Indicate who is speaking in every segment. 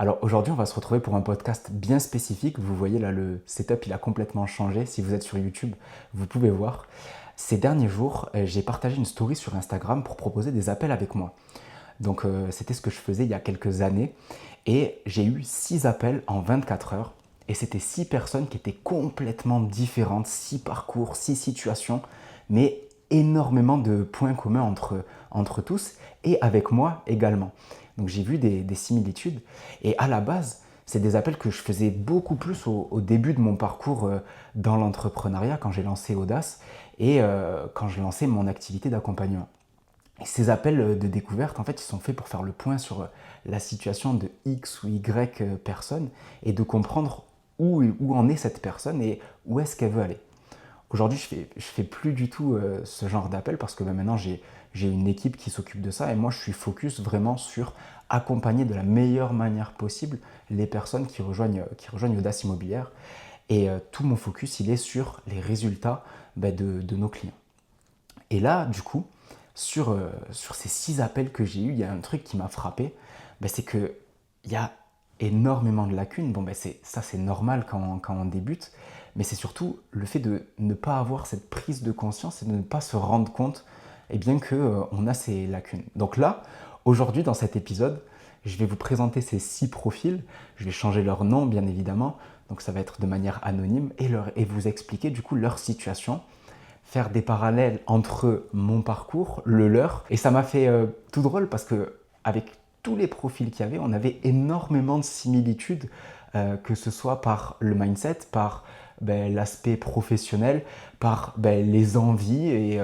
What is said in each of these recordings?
Speaker 1: Alors aujourd'hui, on va se retrouver pour un podcast bien spécifique. Vous voyez là, le setup, il a complètement changé. Si vous êtes sur YouTube, vous pouvez voir. Ces derniers jours, j'ai partagé une story sur Instagram pour proposer des appels avec moi. Donc c'était ce que je faisais il y a quelques années. Et j'ai eu 6 appels en 24 heures. Et c'était 6 personnes qui étaient complètement différentes, 6 parcours, 6 situations, mais énormément de points communs entre tous et avec moi également. Donc j'ai vu des similitudes. Et à la base, c'est des appels que je faisais beaucoup plus au début de mon parcours dans l'entrepreneuriat, quand j'ai lancé Audace et quand je lançais mon activité d'accompagnement. Et ces appels de découverte, en fait, ils sont faits pour faire le point sur la situation de X ou Y personne et de comprendre où en est cette personne et où est-ce qu'elle veut aller. Aujourd'hui, je fais plus du tout ce genre d'appel parce que maintenant, j'ai une équipe qui s'occupe de ça et moi, je suis focus vraiment sur accompagner de la meilleure manière possible les personnes qui rejoignent Audace Immobilière. Et tout mon focus, il est sur les résultats de nos clients. Et là, du coup, sur ces 6 appels que j'ai eus, il y a un truc qui m'a frappé, c'est qu'il y a énormément de lacunes. Bon, ça c'est normal quand on débute, mais c'est surtout le fait de ne pas avoir cette prise de conscience et de ne pas se rendre compte qu'on a ces lacunes. Donc là, aujourd'hui dans cet épisode, je vais vous présenter ces 6 profils, je vais changer leur nom bien évidemment, donc ça va être de manière anonyme, et vous expliquer du coup leur situation, faire des parallèles entre mon parcours, le leur. Et ça m'a fait tout drôle parce que avec tous les profils qu'il y avait, on avait énormément de similitudes, que ce soit par le mindset, par l'aspect professionnel, par les envies et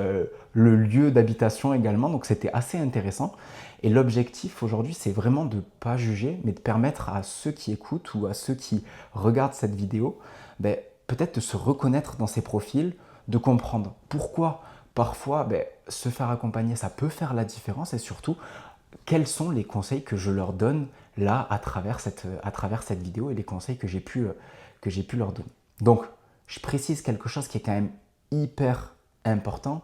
Speaker 1: le lieu d'habitation également. Donc c'était assez intéressant. Et l'objectif aujourd'hui, c'est vraiment de ne pas juger, mais de permettre à ceux qui écoutent ou à ceux qui regardent cette vidéo, peut-être de se reconnaître dans ces profils, de comprendre pourquoi parfois se faire accompagner, ça peut faire la différence et surtout, quels sont les conseils que je leur donne là à travers cette vidéo et les conseils que j'ai pu leur donner. Donc, je précise quelque chose qui est quand même hyper important.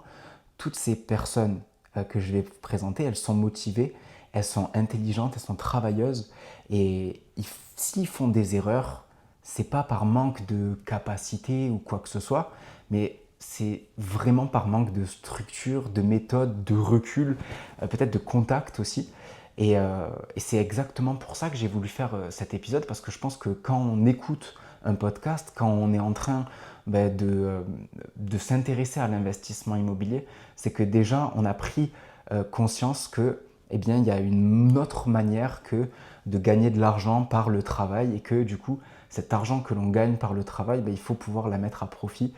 Speaker 1: Toutes ces personnes que je vais vous présenter, elles sont motivées, elles sont intelligentes, elles sont travailleuses et s'ils font des erreurs, c'est pas par manque de capacité ou quoi que ce soit, mais c'est vraiment par manque de structure, de méthode, de recul, peut-être de contact aussi. Et c'est exactement pour ça que j'ai voulu faire cet épisode, parce que je pense que quand on écoute un podcast, quand on est en train de s'intéresser à l'investissement immobilier, c'est que déjà on a pris conscience que il y a une autre manière que de gagner de l'argent par le travail et que du coup cet argent que l'on gagne par le travail, il faut pouvoir la mettre à profit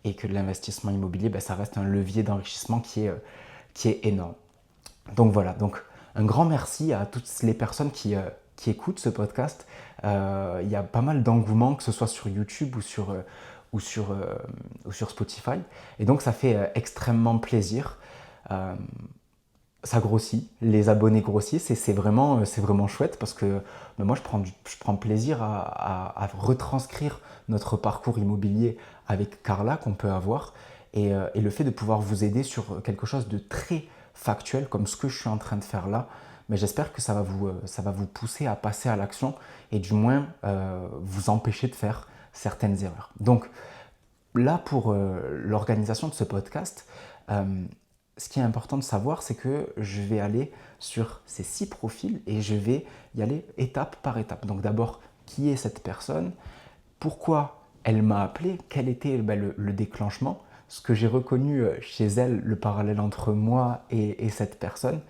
Speaker 1: et que l'investissement immobilier, ça reste un levier d'enrichissement qui est énorme. Donc voilà, donc un grand merci à toutes les personnes qui écoutent ce podcast. Il y a pas mal d'engouement, que ce soit sur YouTube ou sur Spotify. Et donc ça fait extrêmement plaisir. Ça grossit, les abonnés grossissent et c'est vraiment chouette parce que moi je prends plaisir à retranscrire notre parcours immobilier avec Carla qu'on peut avoir et le fait de pouvoir vous aider sur quelque chose de très factuel comme ce que je suis en train de faire là, mais j'espère que ça va vous pousser à passer à l'action et du moins vous empêcher de faire certaines erreurs. Donc là pour l'organisation de ce podcast, ce qui est important de savoir, c'est que je vais aller sur ces 6 profils et je vais y aller étape par étape. Donc d'abord, qui est cette personne? Pourquoi elle m'a appelé? Quel était le déclenchement? Ce que j'ai reconnu chez elle, le parallèle entre moi et cette personne,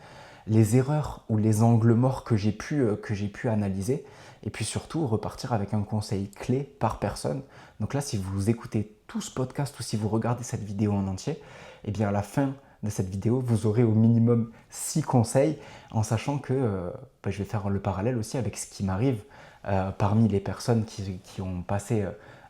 Speaker 1: les erreurs ou les angles morts que j'ai pu analyser, et puis surtout repartir avec un conseil clé par personne. Donc là, si vous écoutez tout ce podcast ou si vous regardez cette vidéo en entier, à la fin de cette vidéo, vous aurez au minimum 6 conseils, en sachant que je vais faire le parallèle aussi avec ce qui m'arrive parmi les personnes qui ont passé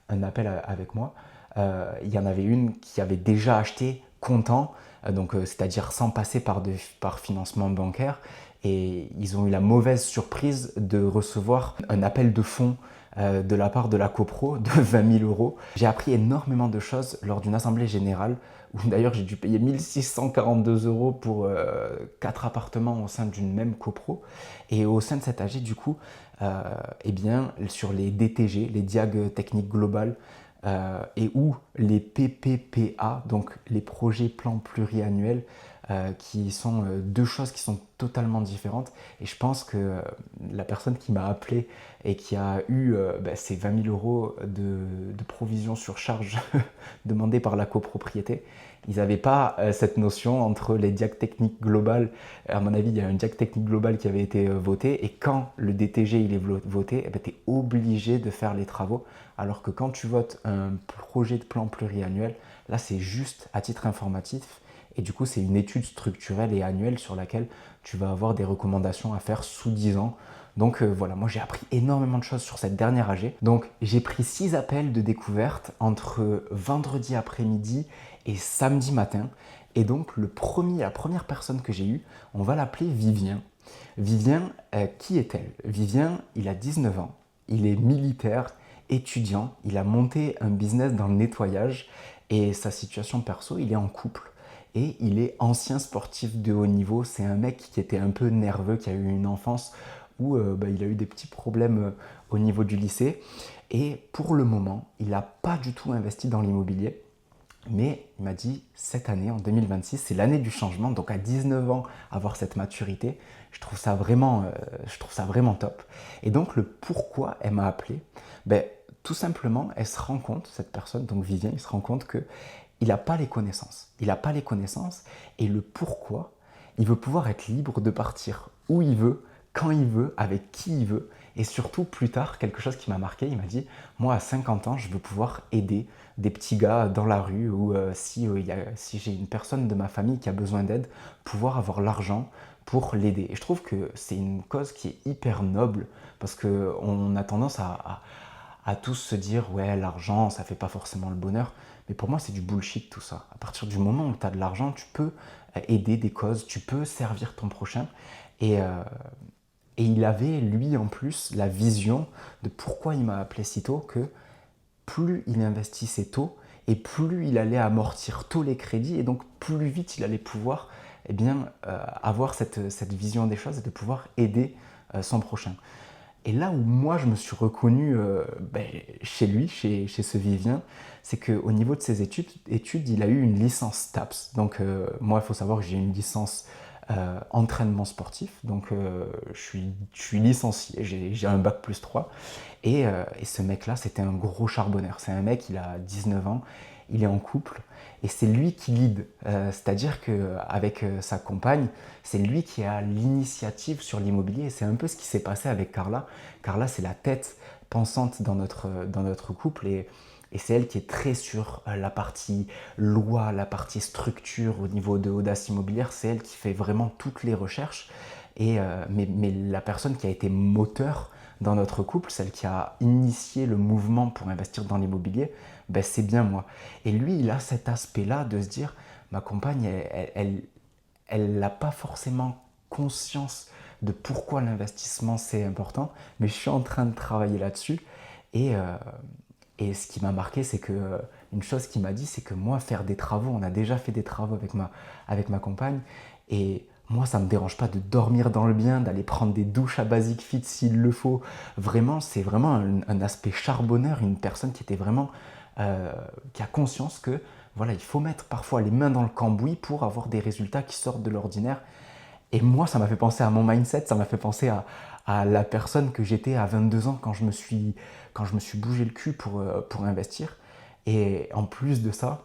Speaker 1: un appel avec moi. Il y en avait une qui avait déjà acheté comptant, c'est-à-dire sans passer par financement bancaire, et ils ont eu la mauvaise surprise de recevoir un appel de fonds de la part de la copro de 20 000 euros. J'ai appris énormément de choses lors d'une assemblée générale où d'ailleurs j'ai dû payer 1642 euros pour 4 appartements au sein d'une même copro. Et au sein de cette AG, du coup, eh bien, sur les DTG, les diag techniques globales, et où les PPPA, donc les projets plans pluriannuels, qui sont deux choses qui sont totalement différentes. Et je pense que la personne qui m'a appelé et qui a eu ces 20 000 euros de provision sur charge demandée par la copropriété, ils n'avaient pas cette notion entre les diag techniques globales. À mon avis, il y a un diag technique global qui avait été voté, et quand le DTG il est voté, tu es obligé de faire les travaux. Alors que quand tu votes un projet de plan pluriannuel, là c'est juste à titre informatif. Et du coup, c'est une étude structurelle et annuelle sur laquelle tu vas avoir des recommandations à faire sous 10 ans. Donc voilà, moi j'ai appris énormément de choses sur cette dernière AG. Donc j'ai pris 6 appels de découverte entre vendredi après-midi et samedi matin. Et donc la première personne que j'ai eue, on va l'appeler Vivien. Vivien, qui est-elle? Vivien, il a 19 ans, il est militaire, étudiant, il a monté un business dans le nettoyage, et sa situation perso, il est en couple. Et il est ancien sportif de haut niveau. C'est un mec qui était un peu nerveux, qui a eu une enfance où il a eu des petits problèmes au niveau du lycée. Et pour le moment, il n'a pas du tout investi dans l'immobilier. Mais il m'a dit, cette année, en 2026, c'est l'année du changement. Donc à 19 ans, avoir cette maturité, je trouve ça vraiment top. Et donc le pourquoi elle m'a appelé, tout simplement, elle se rend compte, cette personne, donc Vivien, il se rend compte que il n'a pas les connaissances. Il n'a pas les connaissances, et le pourquoi, il veut pouvoir être libre de partir où il veut, quand il veut, avec qui il veut. Et surtout, plus tard, quelque chose qui m'a marqué, il m'a dit, moi à 50 ans, je veux pouvoir aider des petits gars dans la rue, ou si j'ai une personne de ma famille qui a besoin d'aide, pouvoir avoir l'argent pour l'aider. Et je trouve que c'est une cause qui est hyper noble, parce qu'on a tendance à tous se dire, ouais, l'argent, ça fait pas forcément le bonheur. Mais pour moi, c'est du bullshit tout ça. À partir du moment où tu as de l'argent, tu peux aider des causes, tu peux servir ton prochain. Et il avait, lui, en plus, la vision de pourquoi il m'a appelé si tôt, que plus il investissait tôt, et plus il allait amortir tôt les crédits, et donc plus vite il allait pouvoir avoir cette vision des choses et de pouvoir aider son prochain. Et là où moi je me suis reconnu chez lui, chez ce Vivien, c'est qu'au niveau de ses études, il a eu une licence TAPS. Donc moi, il faut savoir que j'ai une licence entraînement sportif. Donc je suis licencié, j'ai un bac plus 3. Et ce mec-là, c'était un gros charbonneur. C'est un mec, il a 19 ans, il est en couple, et c'est lui qui lead. C'est-à-dire qu'avec sa compagne, c'est lui qui a l'initiative sur l'immobilier. Et c'est un peu ce qui s'est passé avec Carla. Carla, c'est la tête pensante dans notre couple, et c'est elle qui est très sur la partie loi, la partie structure au niveau de Audace Immobilière. C'est elle qui fait vraiment toutes les recherches. Mais la personne qui a été moteur dans notre couple, celle qui a initié le mouvement pour investir dans l'immobilier, c'est bien moi. Et lui, il a cet aspect-là de se dire, ma compagne, elle n'a pas forcément conscience de pourquoi l'investissement c'est important, mais je suis en train de travailler là-dessus. Et ce qui m'a marqué, c'est que une chose qu'il m'a dit, c'est que moi, faire des travaux, on a déjà fait des travaux avec ma compagne, et moi, ça ne me dérange pas de dormir dans le bien, d'aller prendre des douches à Basic Fit s'il le faut. Vraiment, c'est vraiment un aspect charbonneur, une personne qui était vraiment qui a conscience que voilà, il faut mettre parfois les mains dans le cambouis pour avoir des résultats qui sortent de l'ordinaire. Et moi, ça m'a fait penser à mon mindset, ça m'a fait penser à la personne que j'étais à 22 ans quand je me suis bougé le cul pour investir. Et en plus de ça,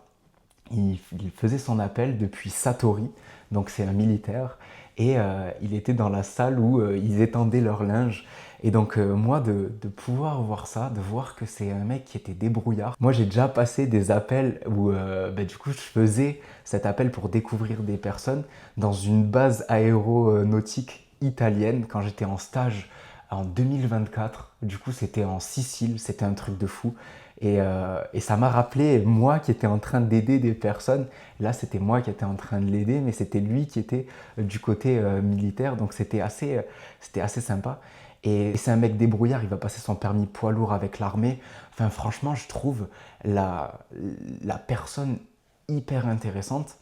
Speaker 1: il faisait son appel depuis Satori, donc c'est un militaire, et il était dans la salle où ils étendaient leur linge. Et donc moi, de pouvoir voir ça, de voir que c'est un mec qui était débrouillard. Moi, j'ai déjà passé des appels où du coup je faisais cet appel pour découvrir des personnes dans une base aéronautique italienne quand j'étais en stage en 2024. Du coup, c'était en Sicile, c'était un truc de fou. Et ça m'a rappelé moi qui étais en train d'aider des personnes. Là, c'était moi qui étais en train de l'aider, mais c'était lui qui était du côté militaire. Donc, c'était assez sympa. Et c'est un mec débrouillard, il va passer son permis poids lourd avec l'armée. Enfin, franchement, je trouve la personne hyper intéressante.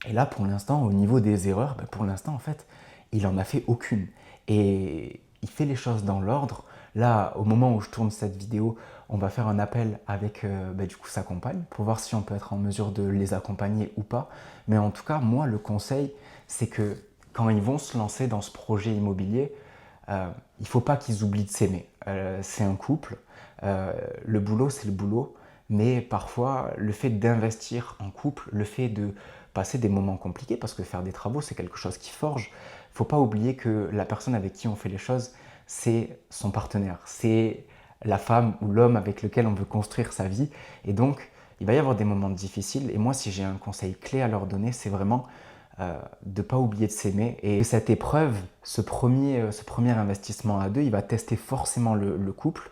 Speaker 1: Et là, pour l'instant, au niveau des erreurs, pour l'instant, en fait, il en a fait aucune. Et il fait les choses dans l'ordre. Là, au moment où je tourne cette vidéo, on va faire un appel avec du coup sa compagne pour voir si on peut être en mesure de les accompagner ou pas. Mais en tout cas, moi, le conseil, c'est que quand ils vont se lancer dans ce projet immobilier, il ne faut pas qu'ils oublient de s'aimer. C'est un couple, le boulot, c'est le boulot. Mais parfois, le fait d'investir en couple, le fait de passer des moments compliqués, parce que faire des travaux, c'est quelque chose qui forge. Il ne faut pas oublier que la personne avec qui on fait les choses, c'est son partenaire, c'est la femme ou l'homme avec lequel on veut construire sa vie. Et donc, il va y avoir des moments difficiles. Et moi, si j'ai un conseil clé à leur donner, c'est vraiment de ne pas oublier de s'aimer. Et cette épreuve, ce premier investissement à deux, il va tester forcément le couple.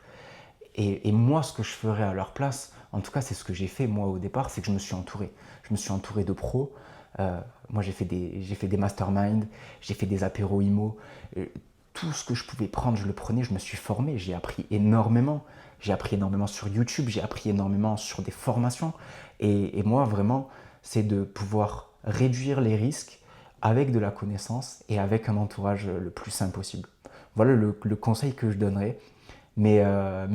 Speaker 1: Et moi, ce que je ferais à leur place, en tout cas, c'est ce que j'ai fait moi au départ, c'est que je me suis entouré. Je me suis entouré de pros. Moi, j'ai fait des masterminds, j'ai fait des apéros IMO. Tout ce que je pouvais prendre, je le prenais, je me suis formé, j'ai appris énormément. J'ai appris énormément sur YouTube, j'ai appris énormément sur des formations. Et moi, vraiment, c'est de pouvoir réduire les risques avec de la connaissance et avec un entourage le plus sain possible. Voilà le conseil que je donnerais. Mais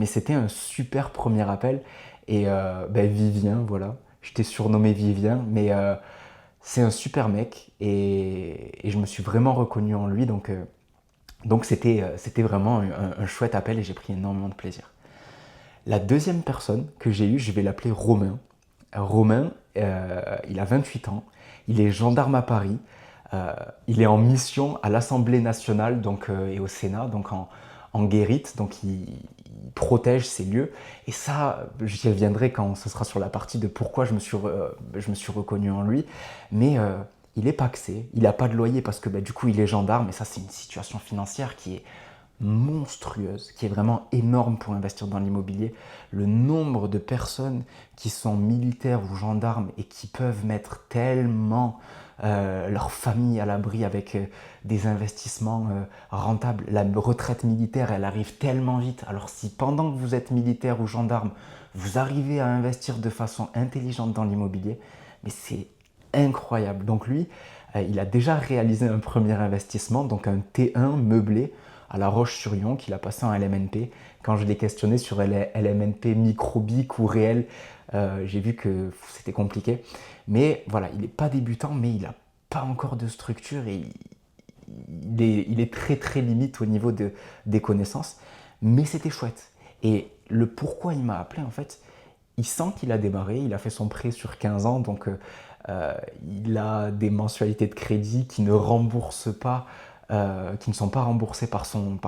Speaker 1: c'était un super premier appel. Et Vivien, voilà. Je t'ai surnommé Vivien, mais c'est un super mec. Et je me suis vraiment reconnu en lui. Donc c'était vraiment un chouette appel et j'ai pris énormément de plaisir. La deuxième personne que j'ai eue, je vais l'appeler Romain. Romain, il a 28 ans. Il est gendarme à Paris. Il est en mission à l'Assemblée nationale et au Sénat, donc en guérite, donc il protège ces lieux. Et ça, j'y reviendrai quand ce sera sur la partie de pourquoi je me suis reconnu en lui. Mais il est pacsé, il n'a pas de loyer parce que du coup il est gendarme, et ça c'est une situation financière qui est monstrueuse, qui est vraiment énorme pour investir dans l'immobilier. Le nombre de personnes qui sont militaires ou gendarmes et qui peuvent mettre tellement leur famille à l'abri avec des investissements rentables. La retraite militaire, elle arrive tellement vite. Alors si pendant que vous êtes militaire ou gendarme, vous arrivez à investir de façon intelligente dans l'immobilier, mais c'est incroyable. Donc lui, il a déjà réalisé un premier investissement, donc un T1 meublé à La Roche-sur-Yon qu'il a passé en LMNP. Quand je l'ai questionné sur LMNP microbique ou réel, j'ai vu que c'était compliqué. Mais voilà, il n'est pas débutant, mais il n'a pas encore de structure et il est très très limite au niveau des connaissances. Mais c'était chouette. Et le pourquoi il m'a appelé, en fait, il sent qu'il a démarré, il a fait son prêt sur 15 ans, donc il a des mensualités de crédit qui ne remboursent pas, qui ne sont pas remboursées par son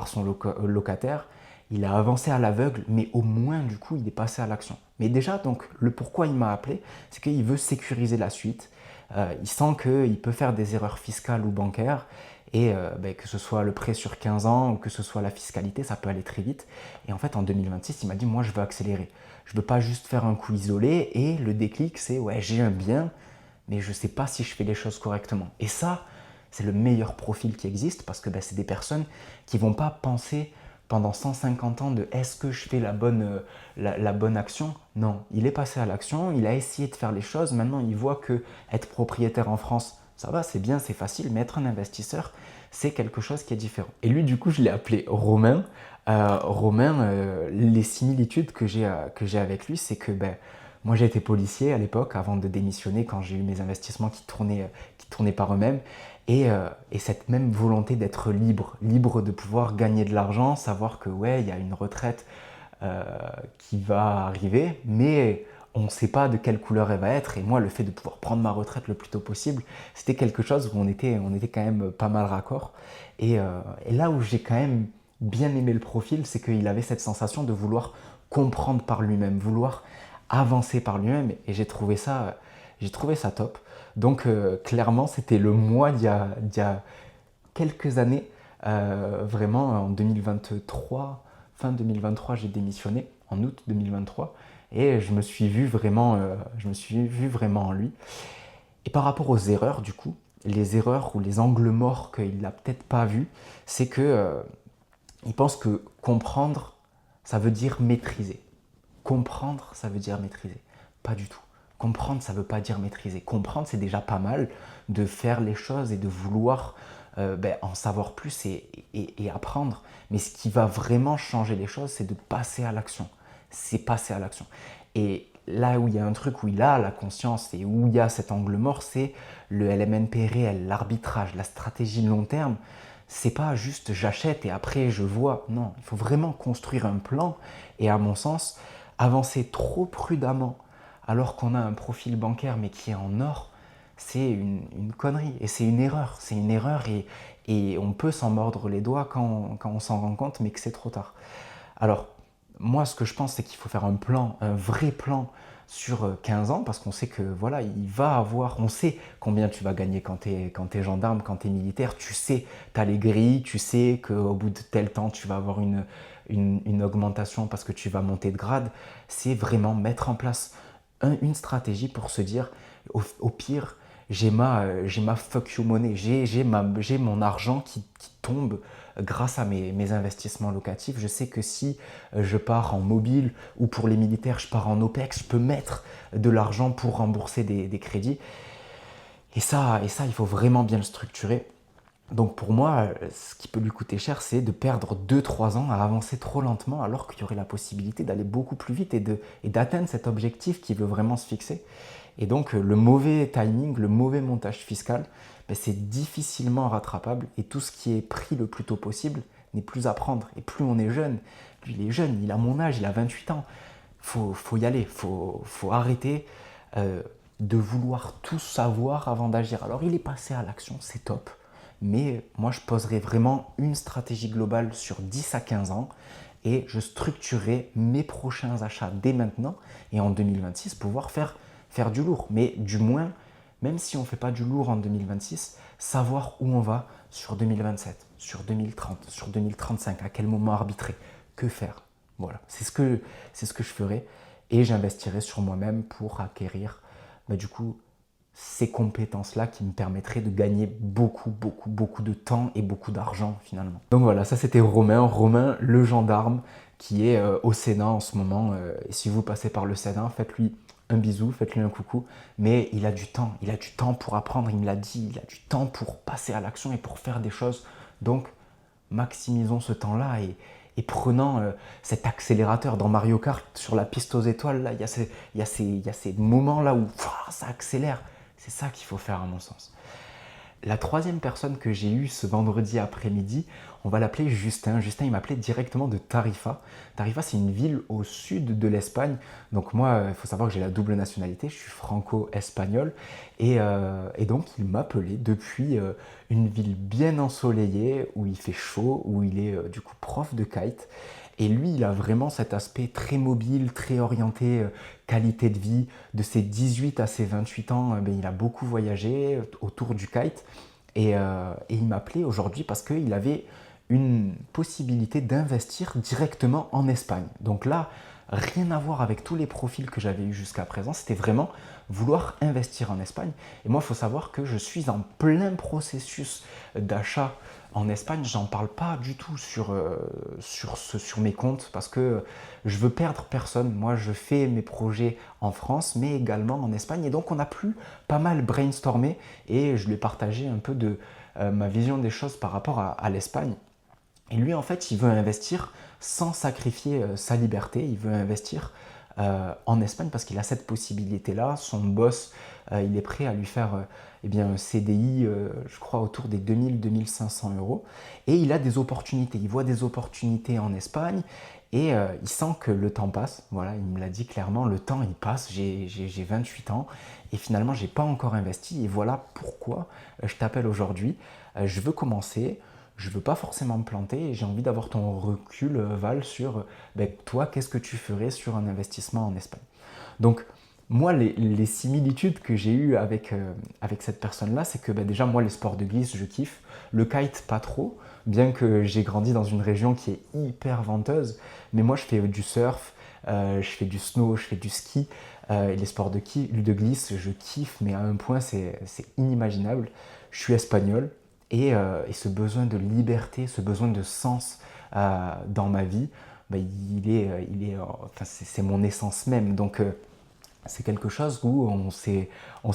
Speaker 1: locataire. Il a avancé à l'aveugle, mais au moins du coup il est passé à l'action. Mais déjà, donc le pourquoi il m'a appelé, c'est qu'il veut sécuriser la suite. Il sent qu'il peut faire des erreurs fiscales ou bancaires, et que ce soit le prêt sur 15 ans ou que ce soit la fiscalité, ça peut aller très vite. Et en fait, en 2026, il m'a dit, moi je veux accélérer. Je ne veux pas juste faire un coup isolé, et le déclic, c'est ouais, j'ai un bien, mais je ne sais pas si je fais les choses correctement. Et ça, c'est le meilleur profil qui existe, parce que c'est des personnes qui ne vont pas penser pendant 150 ans de est-ce que je fais la bonne action. Non, il est passé à l'action, il a essayé de faire les choses, maintenant il voit que être propriétaire en France, ça va, c'est bien, c'est facile, mais être un investisseur, c'est quelque chose qui est différent. Et lui, du coup, je l'ai appelé Romain. Romain, les similitudes que j'ai avec lui, c'est que moi j'ai été policier à l'époque, avant de démissionner, quand j'ai eu mes investissements qui tournaient par eux-mêmes. Et cette même volonté d'être libre de pouvoir gagner de l'argent, savoir que ouais, il y a une retraite qui va arriver, mais on ne sait pas de quelle couleur elle va être. Et moi, le fait de pouvoir prendre ma retraite le plus tôt possible, c'était quelque chose où on était quand même pas mal raccord. Et là où j'ai quand même bien aimé le profil, c'est qu'il avait cette sensation de vouloir comprendre par lui-même, vouloir avancer par lui-même. Et j'ai trouvé ça top. Donc clairement, c'était le moi d'il y a quelques années, vraiment en 2023, fin 2023, j'ai démissionné en août 2023, et je me suis vu vraiment en lui. Et par rapport aux erreurs, du coup, les erreurs ou les angles morts qu'il n'a peut-être pas vus, c'est que Ils pensent que comprendre, ça veut dire maîtriser. Comprendre, ça veut dire maîtriser. Pas du tout. Comprendre, ça ne veut pas dire maîtriser. Comprendre, c'est déjà pas mal de faire les choses et de vouloir en savoir plus et apprendre. Mais ce qui va vraiment changer les choses, c'est de passer à l'action. C'est passer à l'action. Et là où il y a un truc où il a la conscience et où il y a cet angle mort, c'est le LMNP réel, l'arbitrage, la stratégie long terme. C'est pas juste j'achète et après je vois. Non, il faut vraiment construire un plan et à mon sens, avancer trop prudemment alors qu'on a un profil bancaire mais qui est en or, c'est une connerie et c'est une erreur. C'est une erreur et on peut s'en mordre les doigts quand on s'en rend compte mais que c'est trop tard. Alors, moi, ce que je pense, c'est qu'il faut faire un plan, un vrai plan sur 15 ans, parce qu'on sait que voilà, il va avoir, on sait combien tu vas gagner quand tu es gendarme, quand tu es militaire, tu sais, tu as les grilles, tu sais qu'au bout de tel temps, tu vas avoir une augmentation parce que tu vas monter de grade. C'est vraiment mettre en place une stratégie pour se dire, au pire, j'ai ma fuck you money, j'ai mon argent qui tombe grâce à mes investissements locatifs. Je sais que si je pars en mobile ou pour les militaires, je pars en OPEX, je peux mettre de l'argent pour rembourser des crédits. Et ça, il faut vraiment bien le structurer. Donc pour moi, ce qui peut lui coûter cher, c'est de perdre 2-3 ans à avancer trop lentement alors qu'il y aurait la possibilité d'aller beaucoup plus vite et d'atteindre cet objectif qu'il veut vraiment se fixer. Et donc le mauvais timing, le mauvais montage fiscal, c'est difficilement rattrapable et tout ce qui est pris le plus tôt possible n'est plus à prendre. Et plus on est jeune, lui il est jeune, il a mon âge, il a 28 ans, faut y aller, faut arrêter de vouloir tout savoir avant d'agir. Alors il est passé à l'action, c'est top. Mais moi, je poserai vraiment une stratégie globale sur 10 à 15 ans et je structurerai mes prochains achats dès maintenant et en 2026 pouvoir faire du lourd. Mais du moins, même si on ne fait pas du lourd en 2026, savoir où on va sur 2027, sur 2030, sur 2035, à quel moment arbitrer, que faire. Voilà, c'est ce que je ferai et j'investirai sur moi-même pour acquérir du coup ces compétences-là qui me permettraient de gagner beaucoup, beaucoup, beaucoup de temps et beaucoup d'argent finalement. Donc voilà, ça c'était Romain le gendarme qui est au Sénat en ce moment. Et si vous passez par le Sénat, faites-lui un bisou, faites-lui un coucou. Mais il a du temps pour apprendre, il me l'a dit, il a du temps pour passer à l'action et pour faire des choses. Donc maximisons ce temps-là et prenant cet accélérateur dans Mario Kart sur la piste aux étoiles, là, il y a ces moments-là où ça accélère. C'est ça qu'il faut faire à mon sens. La troisième personne que j'ai eue ce vendredi après-midi, on va l'appeler Justin. Justin, il m'appelait directement de Tarifa. Tarifa, c'est une ville au sud de l'Espagne. Donc moi, il faut savoir que j'ai la double nationalité, je suis franco-espagnol. Et donc, il m'appelait depuis une ville bien ensoleillée, où il fait chaud, où il est du coup prof de kite. Et lui, il a vraiment cet aspect très mobile, très orienté qualité de vie. De ses 18 à ses 28 ans, il a beaucoup voyagé autour du kite. Et il m'appelait aujourd'hui parce qu'il avait une possibilité d'investir directement en Espagne. Donc là, rien à voir avec tous les profils que j'avais eus jusqu'à présent. C'était vraiment vouloir investir en Espagne. Et moi, il faut savoir que je suis en plein processus d'achat en Espagne. J'en parle pas du tout sur mes comptes parce que je veux perdre personne. Moi, je fais mes projets en France, mais également en Espagne. Et donc, on a pu pas mal brainstormer et je lui ai partagé un peu de ma vision des choses par rapport à l'Espagne. Et lui, en fait, il veut investir sans sacrifier sa liberté. Il veut investir en Espagne parce qu'il a cette possibilité-là. Son boss, il est prêt à lui faire un CDI, je crois, autour des 2000-2500 euros. Et il a des opportunités. Il voit des opportunités en Espagne et il sent que le temps passe. Voilà, il me l'a dit clairement, le temps, il passe. J'ai 28 ans et finalement, je n'ai pas encore investi. Et voilà pourquoi je t'appelle aujourd'hui. Je veux commencer. Je ne veux pas forcément me planter et j'ai envie d'avoir ton recul, Val, sur toi, qu'est-ce que tu ferais sur un investissement en Espagne. Donc, moi, les similitudes que j'ai eues avec cette personne-là, c'est que déjà, moi, les sports de glisse, je kiffe. Le kite, pas trop, bien que j'ai grandi dans une région qui est hyper venteuse. Mais moi, je fais du surf, je fais du snow, je fais du ski. Et les sports de glisse, je kiffe, mais à un point, c'est inimaginable. Je suis espagnol. Et ce besoin de liberté, ce besoin de sens dans ma vie, enfin, c'est mon essence même. Donc c'est quelque chose où on s'est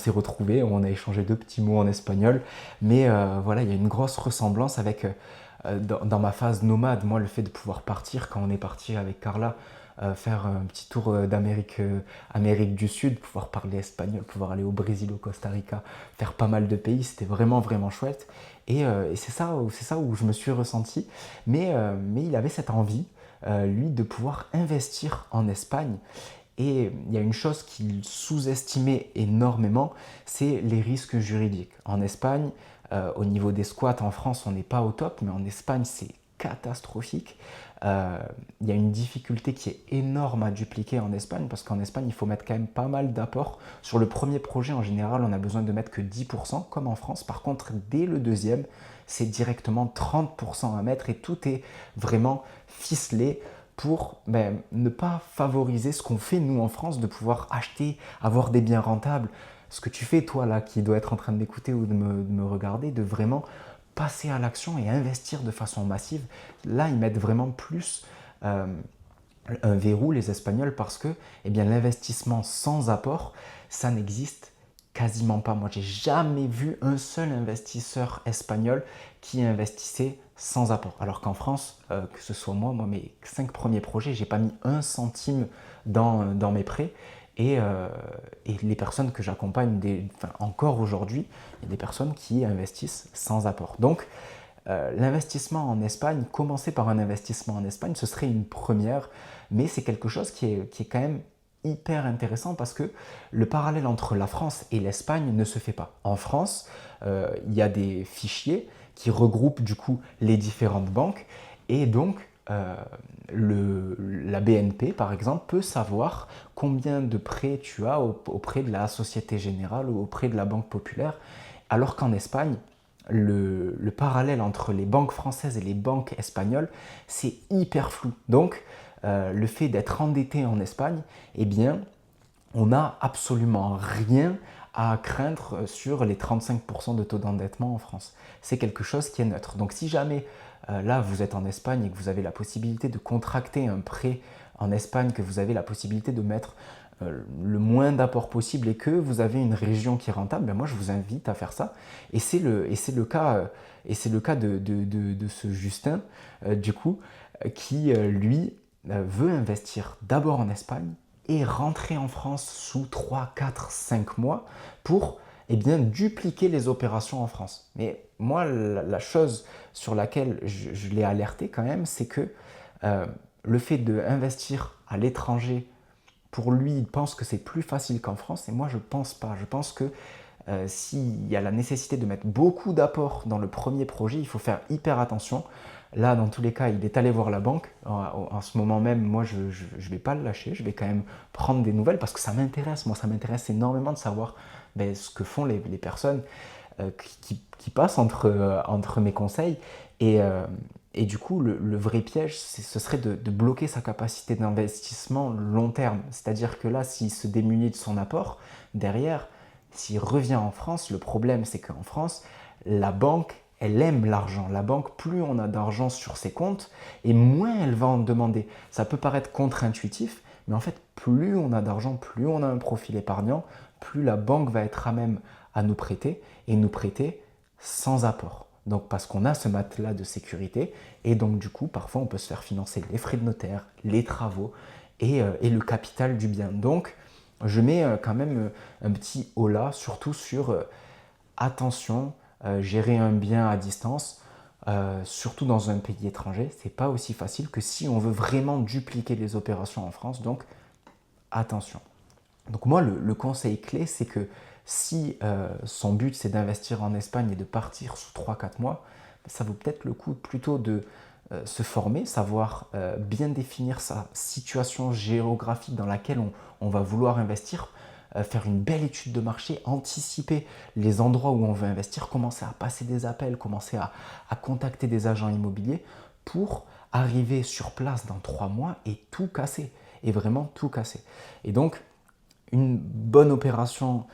Speaker 1: retrouvés, on a échangé deux petits mots en espagnol, mais voilà, il y a une grosse ressemblance avec dans ma phase nomade. Moi, le fait de pouvoir partir, quand on est parti avec Carla, faire un petit tour Amérique du Sud, pouvoir parler espagnol, pouvoir aller au Brésil, au Costa Rica, faire pas mal de pays, c'était vraiment vraiment chouette. Et c'est ça où je me suis ressenti. Mais il avait cette envie, lui, de pouvoir investir en Espagne. Et il y a une chose qu'il sous-estimait énormément, c'est les risques juridiques. En Espagne, au niveau des squats, en France, on n'est pas au top, mais en Espagne, c'est catastrophique. Il y a une difficulté qui est énorme à dupliquer en Espagne, parce qu'en Espagne, il faut mettre quand même pas mal d'apports. Sur le premier projet, en général, on a besoin de mettre que 10%, comme en France. Par contre, dès le deuxième, c'est directement 30% à mettre, et tout est vraiment ficelé pour ne pas favoriser ce qu'on fait nous en France, de pouvoir acheter, avoir des biens rentables. Ce que tu fais toi là, qui doit être en train de m'écouter ou de me regarder, de vraiment passer à l'action et investir de façon massive. Là, ils mettent vraiment plus un verrou, les Espagnols, parce que l'investissement sans apport, ça n'existe quasiment pas. Moi, j'ai jamais vu un seul investisseur espagnol qui investissait sans apport. Alors qu'en France, que ce soit moi, mes 5 premiers projets, j'ai pas mis un centime dans mes prêts. Et les personnes que j'accompagne, encore aujourd'hui, il y a des personnes qui investissent sans apport. Donc, l'investissement en Espagne, commencer par un investissement en Espagne, ce serait une première, mais c'est quelque chose qui est quand même hyper intéressant, parce que le parallèle entre la France et l'Espagne ne se fait pas. En France, il y a des fichiers qui regroupent du coup les différentes banques, et donc la BNP par exemple peut savoir combien de prêts tu as auprès de la Société Générale ou auprès de la Banque Populaire, alors qu'en Espagne, le parallèle entre les banques françaises et les banques espagnoles, c'est hyper flou. Donc, le fait d'être endetté en Espagne, on n'a absolument rien à craindre sur les 35% de taux d'endettement en France. C'est quelque chose qui est neutre. Donc, si jamais là, vous êtes en Espagne et que vous avez la possibilité de contracter un prêt en Espagne, que vous avez la possibilité de mettre le moins d'apport possible et que vous avez une région qui est rentable, moi je vous invite à faire ça. Et c'est le cas, de ce Justin, du coup, qui lui veut investir d'abord en Espagne et rentrer en France sous 3, 4, 5 mois pour dupliquer les opérations en France. Mais moi, la chose sur laquelle je l'ai alerté quand même, c'est que le fait d'investir à l'étranger, pour lui, il pense que c'est plus facile qu'en France, et moi je pense pas. Je pense que s'il y a la nécessité de mettre beaucoup d'apports dans le premier projet, il faut faire hyper attention. Là, dans tous les cas, il est allé voir la banque. En ce moment même, moi, je ne vais pas le lâcher. Je vais quand même prendre des nouvelles parce que ça m'intéresse. Moi, ça m'intéresse énormément de savoir ce que font les personnes qui passent entre mes conseils. Et du coup, le vrai piège, ce serait de bloquer sa capacité d'investissement long terme. C'est-à-dire que là, s'il se démunit de son apport, derrière, s'il revient en France, le problème, c'est qu'en France, la banque, elle aime l'argent. La banque, plus on a d'argent sur ses comptes, et moins elle va en demander. Ça peut paraître contre-intuitif, mais en fait, plus on a d'argent, plus on a un profil épargnant, plus la banque va être à même à nous prêter, et nous prêter sans apport. Donc parce qu'on a ce matelas de sécurité, et donc du coup, parfois on peut se faire financer les frais de notaire, les travaux et le capital du bien. Donc je mets quand même un petit holà, surtout sur attention, gérer un bien à distance, surtout dans un pays étranger, c'est pas aussi facile que si on veut vraiment dupliquer les opérations en France, donc attention. Donc moi, le conseil clé, c'est que si son but c'est d'investir en Espagne et de partir sous 3-4 mois, ça vaut peut-être le coup plutôt de se former, savoir bien définir sa situation géographique dans laquelle on va vouloir investir, faire une belle étude de marché, anticiper les endroits où on veut investir, commencer à passer des appels, commencer à contacter des agents immobiliers pour arriver sur place dans 3 mois et tout casser, et vraiment tout casser. Et donc, une bonne opération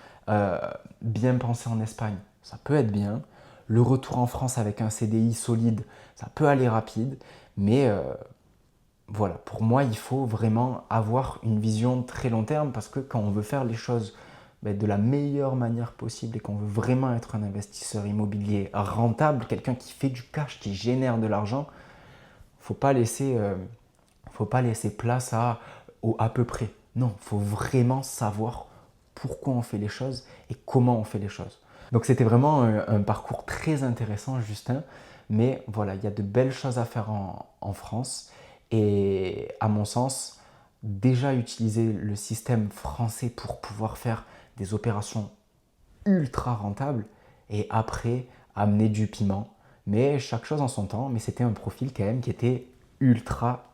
Speaker 1: bien pensée en Espagne, ça peut être bien. Le retour en France avec un CDI solide, ça peut aller rapide. Mais voilà, pour moi, il faut vraiment avoir une vision très long terme parce que quand on veut faire les choses de la meilleure manière possible et qu'on veut vraiment être un investisseur immobilier rentable, quelqu'un qui fait du cash, qui génère de l'argent, faut pas laisser, faut pas laisser place au à peu près. Non, il faut vraiment savoir pourquoi on fait les choses et comment on fait les choses. Donc c'était vraiment un parcours très intéressant, Justin. Mais voilà, il y a de belles choses à faire en France. Et à mon sens, déjà utiliser le système français pour pouvoir faire des opérations ultra rentables et après amener du piment. Mais chaque chose en son temps, mais c'était un profil quand même qui était ultra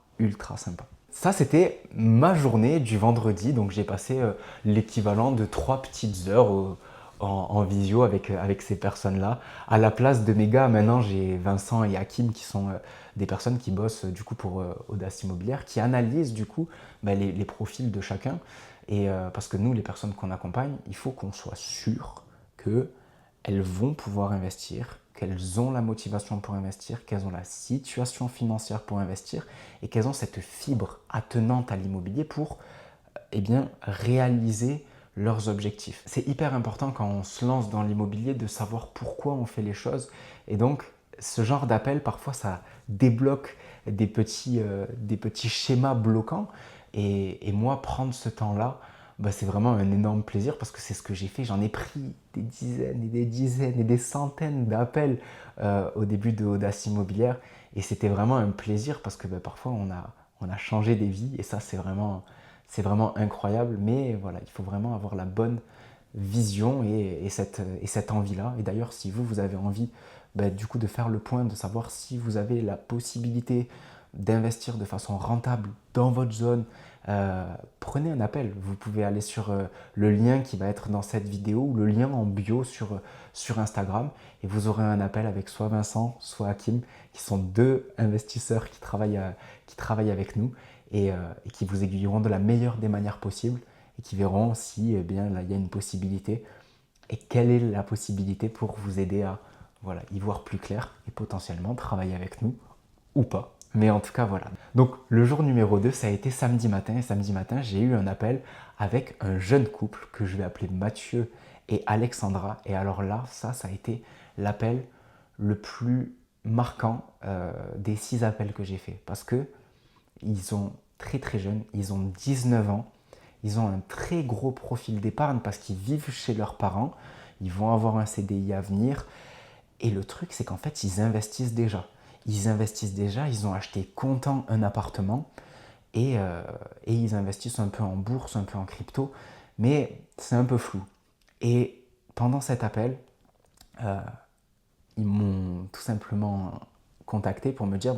Speaker 1: sympa. Ça, c'était ma journée du vendredi, donc j'ai passé l'équivalent de 3 petites heures en visio avec ces personnes-là. À la place de mes gars, maintenant j'ai Vincent et Hakim qui sont des personnes qui bossent du coup pour Audace Immobilière, qui analysent du coup les profils de chacun. Et parce que nous, les personnes qu'on accompagne, il faut qu'on soit sûr qu'elles vont pouvoir investir, qu'elles ont la motivation pour investir, qu'elles ont la situation financière pour investir et qu'elles ont cette fibre attenante à l'immobilier pour réaliser leurs objectifs. C'est hyper important quand on se lance dans l'immobilier de savoir pourquoi on fait les choses. Et donc, ce genre d'appel, parfois, ça débloque des petits schémas bloquants. Et moi, prendre ce temps-là, c'est vraiment un énorme plaisir parce que c'est ce que j'ai fait. J'en ai pris des dizaines et des dizaines et des centaines d'appels au début de Audace Immobilière. Et c'était vraiment un plaisir parce que parfois, on a changé des vies. Et ça, c'est vraiment incroyable. Mais voilà, il faut vraiment avoir la bonne vision et cette envie-là. Et d'ailleurs, si vous avez envie du coup de faire le point, de savoir si vous avez la possibilité d'investir de façon rentable dans votre zone, prenez un appel. Vous pouvez aller sur le lien qui va être dans cette vidéo ou le lien en bio sur Instagram et vous aurez un appel avec soit Vincent, soit Hakim, qui sont deux investisseurs qui travaillent avec nous et qui vous aiguilleront de la meilleure des manières possibles et qui verront si là, il y a une possibilité et quelle est la possibilité pour vous aider à y voir plus clair et potentiellement travailler avec nous ou pas. Mais en tout cas, voilà. Donc, le jour numéro 2, ça a été samedi matin. Et samedi matin, j'ai eu un appel avec un jeune couple que je vais appeler Mathieu et Alexandra. Et alors là, ça a été l'appel le plus marquant des 6 appels que j'ai fait. Parce que ils sont très jeunes, ils ont 19 ans. Ils ont un très gros profil d'épargne parce qu'ils vivent chez leurs parents. Ils vont avoir un CDI à venir. Et le truc, c'est qu'en fait, ils investissent déjà. Ils ont acheté comptant un appartement et ils investissent un peu en bourse, un peu en crypto, mais c'est un peu flou. Et pendant cet appel, ils m'ont tout simplement contacté pour me dire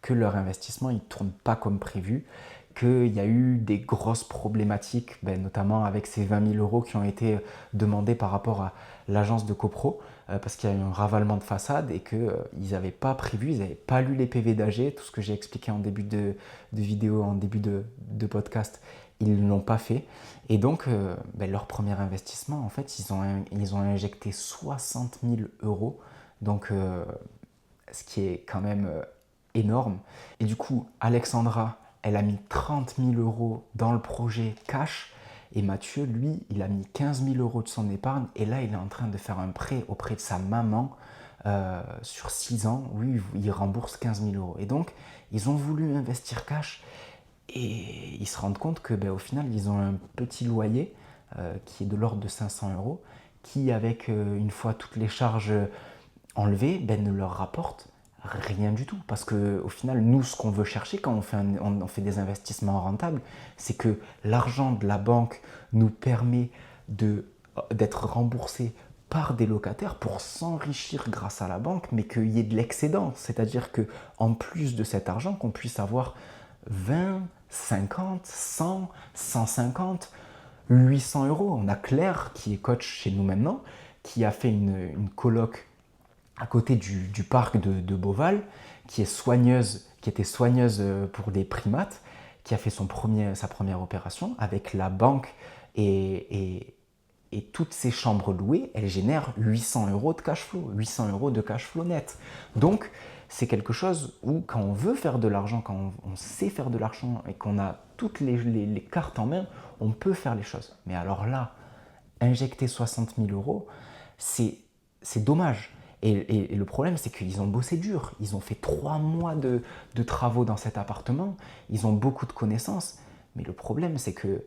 Speaker 1: que leur investissement ne tourne pas comme prévu, qu'il y a eu des grosses problématiques, notamment avec ces 20 000 euros qui ont été demandés par rapport à l'agence de copro, parce qu'il y a eu un ravalement de façade et qu'ils n'avaient pas prévu, ils n'avaient pas lu les PV d'AG, tout ce que j'ai expliqué en début de vidéo, en début de podcast, ils ne l'ont pas fait. Et donc, leur premier investissement, en fait, ils ont injecté 60 000 euros, donc ce qui est quand même énorme. Et du coup, Alexandra, elle a mis 30 000 euros dans le projet cash. Et Mathieu, lui, il a mis 15 000 euros de son épargne. Et là, il est en train de faire un prêt auprès de sa maman sur 6 ans. Oui, il rembourse 15 000 euros. Et donc, ils ont voulu investir cash. Et ils se rendent compte que, au final, ils ont un petit loyer qui est de l'ordre de 500 euros, qui, avec une fois toutes les charges enlevées, ne leur rapporte rien du tout. Parce qu'au final, nous, ce qu'on veut chercher quand on fait des investissements rentables, c'est que l'argent de la banque nous permet d'être remboursé par des locataires pour s'enrichir grâce à la banque, mais qu'il y ait de l'excédent. C'est-à-dire qu'en plus de cet argent, qu'on puisse avoir 20, 50, 100, 150, 800 euros. On a Claire, qui est coach chez nous maintenant, qui a fait une coloc à côté du parc de Beauval, qui était soigneuse pour des primates, qui a fait sa première opération avec la banque et toutes ces chambres louées, elle génère 800 euros de cash flow, 800 euros de cash flow net. Donc, c'est quelque chose où quand on veut faire de l'argent, quand on sait faire de l'argent et qu'on a toutes les cartes en main, on peut faire les choses. Mais alors là, injecter 60 000 euros, c'est dommage. Et le problème, c'est qu'ils ont bossé dur. Ils ont fait 3 mois de travaux dans cet appartement. Ils ont beaucoup de connaissances. Mais le problème, c'est que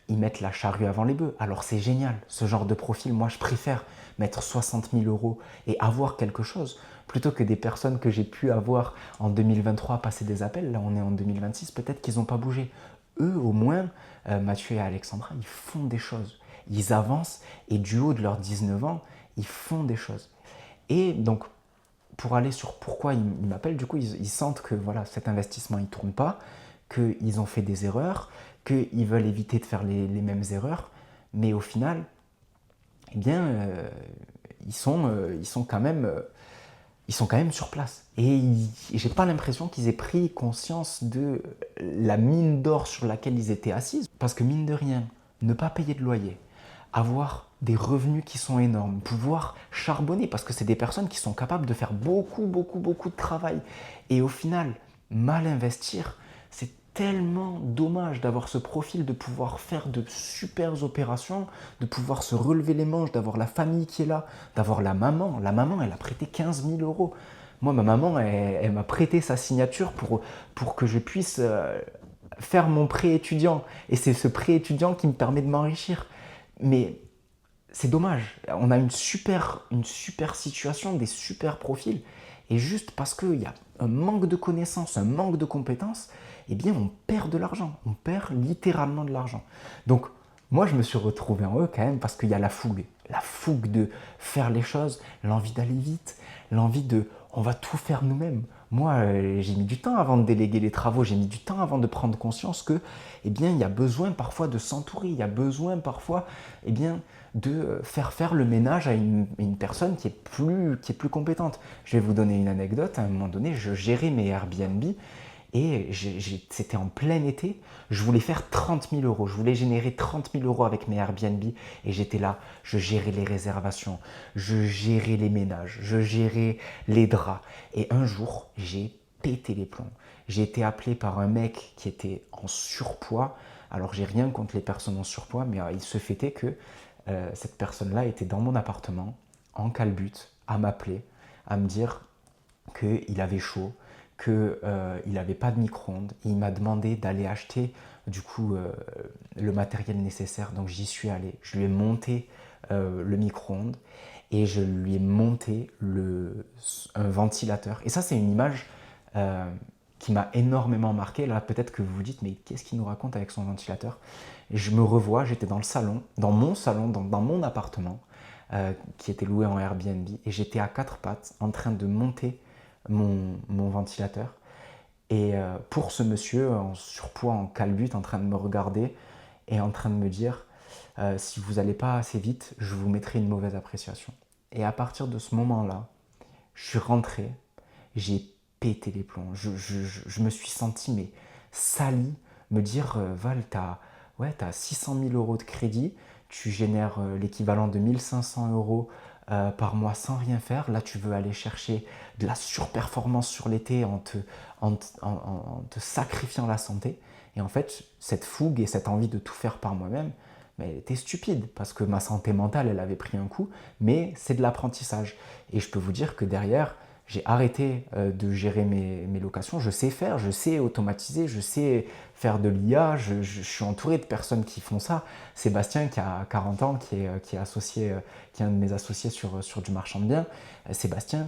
Speaker 1: ils mettent la charrue avant les bœufs. Alors c'est génial, ce genre de profil. Moi, je préfère mettre 60 000 euros et avoir quelque chose plutôt que des personnes que j'ai pu avoir en 2023 passer des appels. Là, on est en 2026, peut-être qu'ils n'ont pas bougé. Eux, au moins, Mathieu et Alexandra, ils font des choses. Ils avancent et du haut de leurs 19 ans, ils font des choses. Et donc, pour aller sur pourquoi ils m'appellent, du coup, ils sentent que voilà, cet investissement, il ne tourne pas, qu'ils ont fait des erreurs, qu'ils veulent éviter de faire les mêmes erreurs, mais au final, eh bien, ils sont quand même sur place. Et j'ai pas l'impression qu'ils aient pris conscience de la mine d'or sur laquelle ils étaient assis. Parce que mine de rien, ne pas payer de loyer, avoir des revenus qui sont énormes, pouvoir charbonner, parce que c'est des personnes qui sont capables de faire beaucoup de travail. Et au final, mal investir, c'est tellement dommage d'avoir ce profil, de pouvoir faire de super opérations, de pouvoir se relever les manches, d'avoir la famille qui est là, d'avoir la maman. La maman, elle a prêté 15 000 euros. Moi, ma maman, elle m'a prêté sa signature pour que je puisse faire mon prêt étudiant. Et c'est ce prêt étudiant qui me permet de m'enrichir. Mais c'est dommage. On a une super situation, des super profils. Et juste parce qu'il y a un manque de connaissances, un manque de compétences, eh bien, on perd de l'argent. On perd littéralement de l'argent. Donc, moi, je me suis retrouvé en eux quand même parce qu'il y a la fougue. La fougue de faire les choses, l'envie d'aller vite, l'envie de on va tout faire nous-mêmes. Moi, j'ai mis du temps avant de déléguer les travaux, j'ai mis du temps avant de prendre conscience que, eh bien, il y a besoin parfois de s'entourer, il y a besoin parfois, eh bien, de faire le ménage à une personne qui est plus compétente. Je vais vous donner une anecdote. À un moment donné, je gérais mes Airbnb et c'était en plein été. Je voulais faire 30 000 euros. Je voulais générer 30 000 euros avec mes Airbnb et j'étais là. Je gérais les réservations, je gérais les ménages, je gérais les draps. Et un jour, j'ai pété les plombs. J'ai été appelé par un mec qui était en surpoids. Alors, j'ai rien contre les personnes en surpoids, mais il se fêtait que cette personne-là était dans mon appartement, en calbute, à m'appeler, à me dire qu'il avait chaud, qu'il n'avait pas de micro-ondes. Il m'a demandé d'aller acheter du coup le matériel nécessaire. Donc j'y suis allé. Je lui ai monté le micro-ondes et je lui ai monté un ventilateur. Et ça, c'est une image qui m'a énormément marqué. Là, peut-être que vous vous dites, mais qu'est-ce qu'il nous raconte avec son ventilateur? Et je me revois, j'étais dans le salon, dans mon appartement, qui était loué en Airbnb, et j'étais à quatre pattes en train de monter mon ventilateur. Et pour ce monsieur en surpoids, en calbute, en train de me regarder et en train de me dire si vous n'allez pas assez vite, je vous mettrai une mauvaise appréciation. Et à partir de ce moment-là, je suis rentré, j'ai pété les plombs. Je me suis senti mais sali, me dire Val, t'as 600 000 euros de crédit, tu génères l'équivalent de 1500 euros par mois sans rien faire. Là, tu veux aller chercher de la surperformance sur l'été en te sacrifiant la santé. Et en fait, cette fougue et cette envie de tout faire par moi-même, mais elle était stupide parce que ma santé mentale, elle avait pris un coup, mais c'est de l'apprentissage. Et je peux vous dire que derrière, j'ai arrêté de gérer mes locations. Je sais faire, je sais automatiser, je sais faire de l'IA. Je suis entouré de personnes qui font ça. Sébastien, qui a 40 ans, qui est associé, qui est un de mes associés sur du marchand de biens. Sébastien,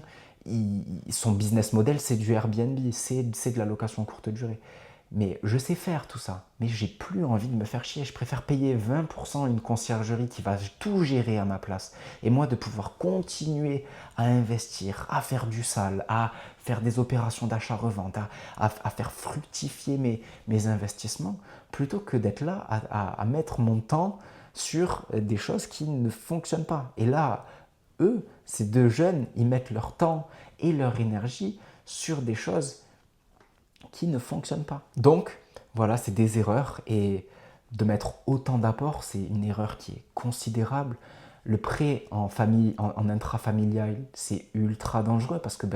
Speaker 1: son business model, c'est du Airbnb, c'est de la location courte durée. Mais je sais faire tout ça, mais j'ai plus envie de me faire chier. Je préfère payer 20% une conciergerie qui va tout gérer à ma place. Et moi, de pouvoir continuer à investir, à faire du sale, à faire des opérations d'achat-revente, à faire fructifier mes investissements, plutôt que d'être là à mettre mon temps sur des choses qui ne fonctionnent pas. Et là, eux, ces deux jeunes, ils mettent leur temps et leur énergie sur des choses qui ne fonctionnent pas. Donc, voilà, c'est des erreurs et de mettre autant d'apports, c'est une erreur qui est considérable. Le prêt en famille, en intrafamilial, c'est ultra dangereux parce que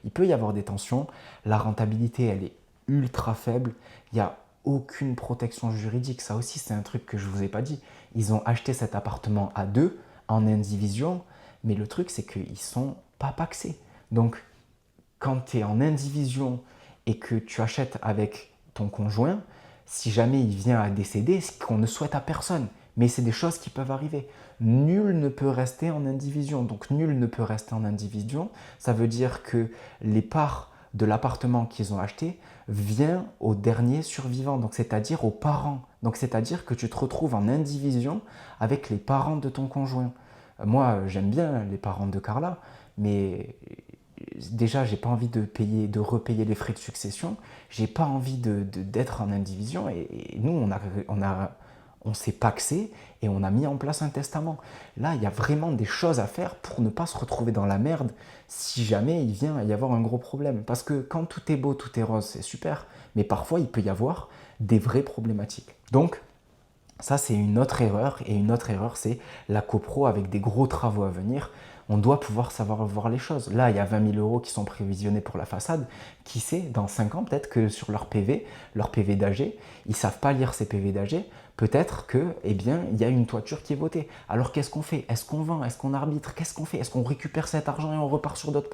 Speaker 1: il peut y avoir des tensions. La rentabilité, elle est ultra faible. Il n'y a aucune protection juridique. Ça aussi, c'est un truc que je ne vous ai pas dit. Ils ont acheté cet appartement à deux, en indivision, mais le truc, c'est qu'ils ne sont pas pacsés. Donc, quand tu es en indivision et que tu achètes avec ton conjoint, si jamais il vient à décéder, c'est qu'on ne souhaite à personne. Mais c'est des choses qui peuvent arriver. Nul ne peut rester en indivision. Donc nul ne peut rester en indivision. Ça veut dire que les parts de l'appartement qu'ils ont acheté viennent au dernier survivant, donc c'est-à-dire aux parents. Donc c'est-à-dire que tu te retrouves en indivision avec les parents de ton conjoint. Moi, j'aime bien les parents de Carla, mais déjà, j'ai pas envie de repayer les frais de succession. J'ai pas envie d'être en indivision. Et nous, on s'est pacsé et on a mis en place un testament. Là, il y a vraiment des choses à faire pour ne pas se retrouver dans la merde si jamais il vient y avoir un gros problème. Parce que quand tout est beau, tout est rose, c'est super. Mais parfois, il peut y avoir des vraies problématiques. Donc, ça, c'est une autre erreur. Et une autre erreur, c'est la copro avec des gros travaux à venir. On doit pouvoir savoir voir les choses. Là, il y a 20 000 euros qui sont prévisionnés pour la façade. Qui sait, dans 5 ans, peut-être que sur leur PV d'AG, ils ne savent pas lire ces PV d'AG. Peut-être que, eh bien, il y a une toiture qui est votée. Alors, qu'est-ce qu'on fait? Est-ce qu'on vend? Est-ce qu'on arbitre? Qu'est-ce qu'on fait? Est-ce qu'on récupère cet argent et on repart sur d'autres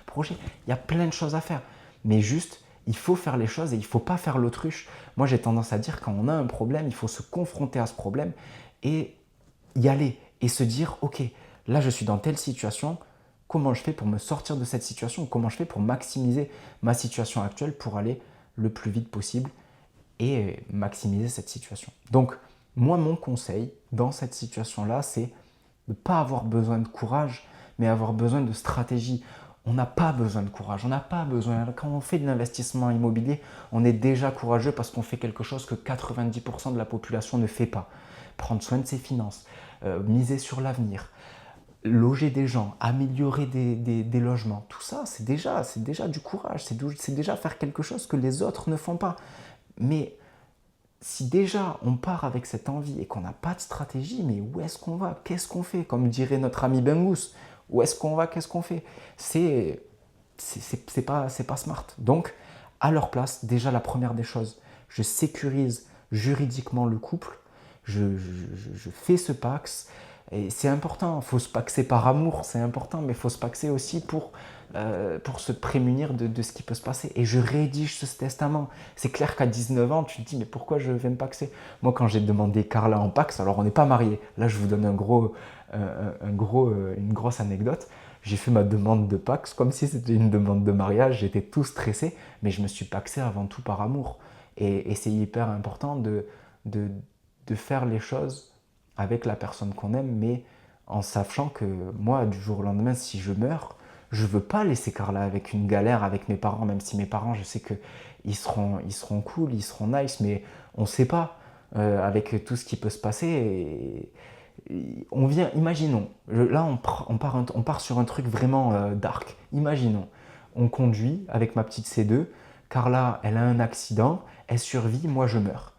Speaker 1: projets? Il y a plein de choses à faire. Mais juste, il faut faire les choses et il ne faut pas faire l'autruche. Moi, j'ai tendance à dire quand on a un problème, il faut se confronter à ce problème et y aller et se dire, ok, là, je suis dans telle situation, comment je fais pour me sortir de cette situation? Comment je fais pour maximiser ma situation actuelle pour aller le plus vite possible et maximiser cette situation? Donc, moi, mon conseil dans cette situation-là, c'est de ne pas avoir besoin de courage, mais avoir besoin de stratégie. On n'a pas besoin de courage, on n'a pas besoin. Quand on fait de l'investissement immobilier, on est déjà courageux parce qu'on fait quelque chose que 90% de la population ne fait pas. Prendre soin de ses finances, miser sur l'avenir, loger des gens, améliorer des logements, tout ça, c'est déjà du courage, c'est déjà faire quelque chose que les autres ne font pas. Mais si déjà on part avec cette envie et qu'on n'a pas de stratégie, mais où est-ce qu'on va? Qu'est-ce qu'on fait? Comme dirait notre ami Bengus, où est-ce qu'on va? Qu'est-ce qu'on fait? C'est pas smart. Donc, à leur place, déjà la première des choses, je sécurise juridiquement le couple, je fais ce pax, et c'est important, il faut se paxer par amour, c'est important, mais il faut se paxer aussi pour se prémunir de ce qui peut se passer. Et je rédige ce testament. C'est clair qu'à 19 ans, tu te dis, mais pourquoi je vais me paxer? Moi, quand j'ai demandé Carla en pax, alors on n'est pas mariés, là je vous donne une grosse anecdote. J'ai fait ma demande de pax comme si c'était une demande de mariage, j'étais tout stressé, mais je me suis paxé avant tout par amour. Et c'est hyper important de faire les choses avec la personne qu'on aime, mais en sachant que moi, du jour au lendemain, si je meurs, je veux pas laisser Carla avec une galère avec mes parents, même si mes parents, je sais qu'ils seront cool, ils seront nice, mais on sait pas avec tout ce qui peut se passer. On vient, imaginons, là on part sur un truc vraiment dark. Imaginons, on conduit avec ma petite C2, Carla, elle a un accident, elle survit, moi je meurs.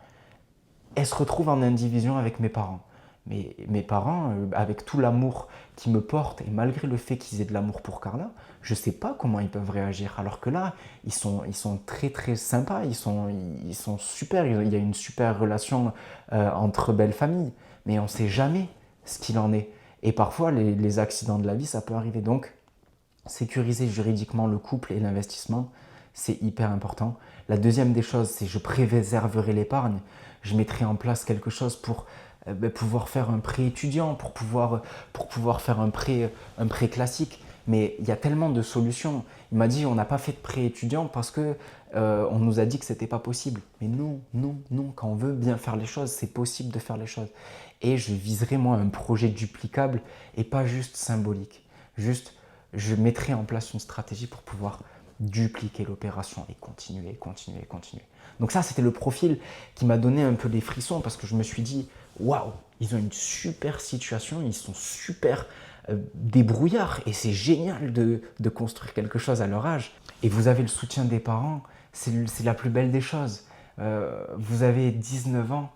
Speaker 1: Elle se retrouve en indivision avec mes parents. Mais mes parents, avec tout l'amour qu'ils me portent, et malgré le fait qu'ils aient de l'amour pour Carla, je ne sais pas comment ils peuvent réagir. Alors que là, ils sont très très sympas, ils sont super, il y a une super relation entre belles familles. Mais on ne sait jamais ce qu'il en est. Et parfois, les accidents de la vie, ça peut arriver. Donc, sécuriser juridiquement le couple et l'investissement, c'est hyper important. La deuxième des choses, c'est je préserverai l'épargne. Je mettrai en place quelque chose pour pouvoir faire un prêt étudiant, pour pouvoir faire un prêt classique. Mais il y a tellement de solutions. Il m'a dit on n'a pas fait de prêt étudiant parce que on nous a dit que c'était pas possible. Mais non, non, non. Quand on veut bien faire les choses, c'est possible de faire les choses. Et je viserai moi un projet duplicable et pas juste symbolique. Juste, je mettrai en place une stratégie pour pouvoir dupliquer l'opération et continuer, continuer, continuer. Donc ça, c'était le profil qui m'a donné un peu les frissons parce que je me suis dit, waouh, ils ont une super situation, ils sont super débrouillards et c'est génial de construire quelque chose à leur âge. Et vous avez le soutien des parents, c'est la plus belle des choses. Vous avez 19 ans,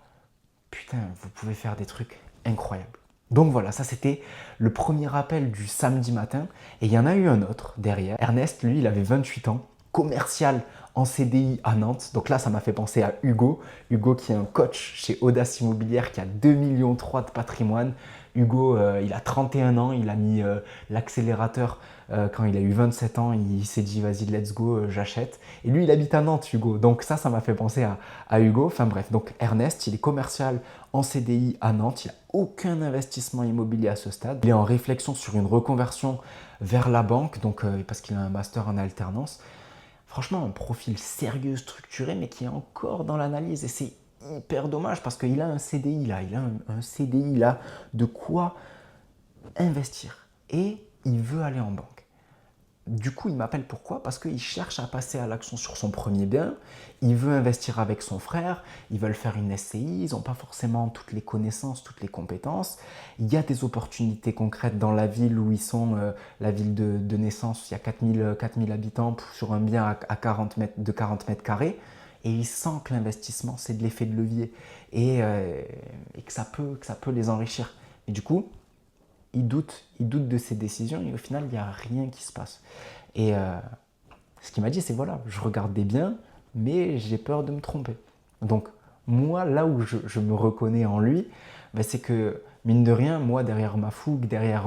Speaker 1: putain, vous pouvez faire des trucs incroyables. Donc voilà, ça c'était le premier appel du samedi matin. Et il y en a eu un autre derrière. Ernest, lui, il avait 28 ans, commercial en CDI à Nantes. Donc là, ça m'a fait penser à Hugo. Hugo qui est un coach chez Audace Immobilière qui a 2,3 millions de patrimoine. Hugo, il a 31 ans, il a mis l'accélérateur quand il a eu 27 ans. Il s'est dit, vas-y, let's go, j'achète. Et lui, il habite à Nantes, Hugo. Donc ça m'a fait penser à Hugo. Enfin bref, donc Ernest, il est commercial en CDI à Nantes. Il n'a aucun investissement immobilier à ce stade. Il est en réflexion sur une reconversion vers la banque, donc, parce qu'il a un master en alternance. Franchement, un profil sérieux, structuré, mais qui est encore dans l'analyse. Et c'est hyper dommage parce qu'il a un CDI là. Il a un CDI là de quoi investir. Et il veut aller en banque. Du coup, il m'appelle pourquoi? Parce qu'il cherche à passer à l'action sur son premier bien, il veut investir avec son frère, ils veulent faire une SCI, ils n'ont pas forcément toutes les connaissances, toutes les compétences. Il y a des opportunités concrètes dans la ville où ils sont, la ville de naissance, il y a 4000 habitants sur un bien à 40 mètres, de 40 mètres carrés, et il sent que l'investissement, c'est de l'effet de levier, et que ça peut les enrichir. Et du coup, il doute de ses décisions et au final, il n'y a rien qui se passe. Et ce qu'il m'a dit, c'est voilà, je regarde des biens, mais j'ai peur de me tromper. Donc, moi, là où je me reconnais en lui, ben, c'est que, mine de rien, moi, derrière ma fougue, derrière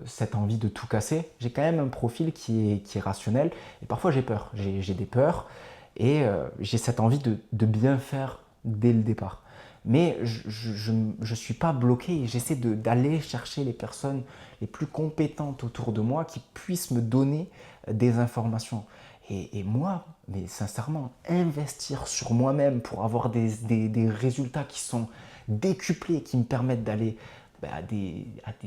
Speaker 1: cette envie de tout casser, j'ai quand même un profil qui est rationnel. Et parfois, j'ai peur. J'ai des peurs et j'ai cette envie de bien faire dès le départ. Mais je ne suis pas bloqué et j'essaie d'aller chercher les personnes les plus compétentes autour de moi qui puissent me donner des informations. Et moi, mais sincèrement, investir sur moi-même pour avoir des résultats qui sont décuplés, qui me permettent d'aller à des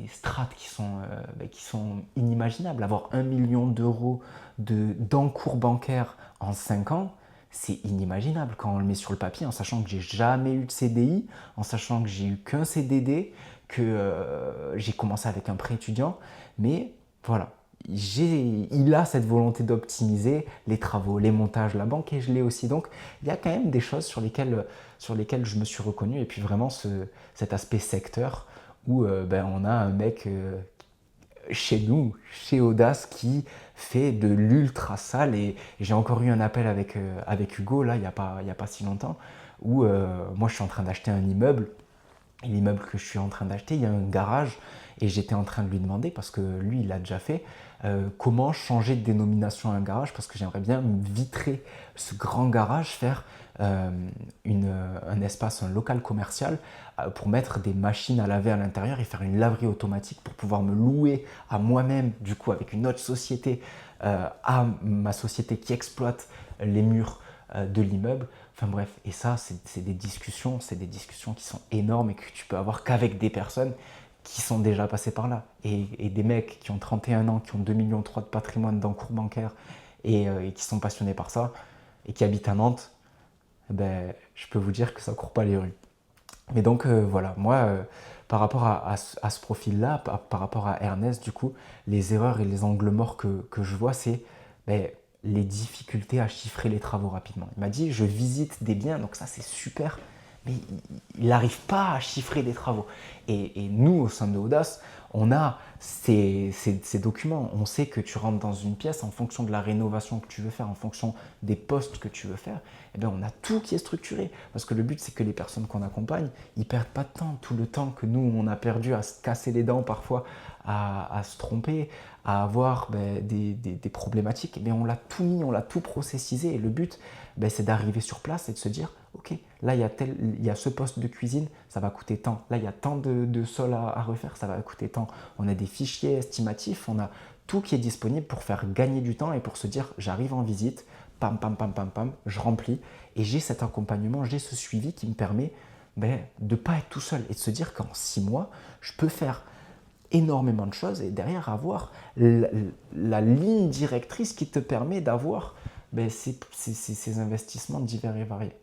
Speaker 1: strates qui sont inimaginables. Avoir 1 million d'euros d'encours bancaire en 5 ans, c'est inimaginable quand on le met sur le papier, en sachant que j'ai jamais eu de CDI, en sachant que j'ai eu qu'un CDD, que j'ai commencé avec un prêt étudiant. Mais voilà, il a cette volonté d'optimiser les travaux, les montages, la banque, et je l'ai aussi. Donc il y a quand même des choses sur lesquelles je me suis reconnu. Et puis vraiment cet aspect secteur où on a un mec chez nous, chez Audace, qui fait de l'ultra sale. Et j'ai encore eu un appel avec Hugo, là, il n'y a pas si longtemps, où moi, je suis en train d'acheter un immeuble. Et l'immeuble que je suis en train d'acheter, il y a un garage. Et j'étais en train de lui demander, parce que lui, il l'a déjà fait, comment changer de dénomination à un garage, parce que j'aimerais bien vitrer ce grand garage, faire un espace, un local commercial pour mettre des machines à laver à l'intérieur et faire une laverie automatique pour pouvoir me louer à moi-même, du coup avec une autre société, à ma société qui exploite les murs de l'immeuble. Enfin bref, et ça, c'est des discussions qui sont énormes et que tu peux avoir qu'avec des personnes qui sont déjà passées par là. Et des mecs qui ont 31 ans, qui ont 2,3 millions de patrimoine d'encours bancaire et qui sont passionnés par ça et qui habitent à Nantes, ben, je peux vous dire que ça ne court pas les rues. Mais donc voilà, moi, par rapport à ce profil-là, par rapport à Ernest, du coup, les erreurs et les angles morts que je vois, c'est ben, les difficultés à chiffrer les travaux rapidement. Il m'a dit, je visite des biens, donc ça c'est super, mais il n'arrive pas à chiffrer les travaux. Et nous, au sein de Audace, on a ces documents. On sait que tu rentres dans une pièce en fonction de la rénovation que tu veux faire, en fonction des postes que tu veux faire. Eh bien, on a tout qui est structuré. Parce que le but, c'est que les personnes qu'on accompagne, ils ne perdent pas de temps. Tout le temps que nous, on a perdu à se casser les dents parfois, à se tromper, à avoir des problématiques, eh bien, on l'a tout mis, on l'a tout processisé. Et le but, c'est d'arriver sur place et de se dire, ok, là, il y a ce poste de cuisine, ça va coûter tant. Là, il y a tant de sol à refaire, ça va coûter tant. On a des fichiers estimatifs, on a tout qui est disponible pour faire gagner du temps et pour se dire, j'arrive en visite, pam, pam, pam, pam, pam, je remplis. Et j'ai cet accompagnement, j'ai ce suivi qui me permet de ne pas être tout seul et de se dire qu'en 6 mois, je peux faire énormément de choses et derrière avoir la ligne directrice qui te permet d'avoir ces investissements divers et variés.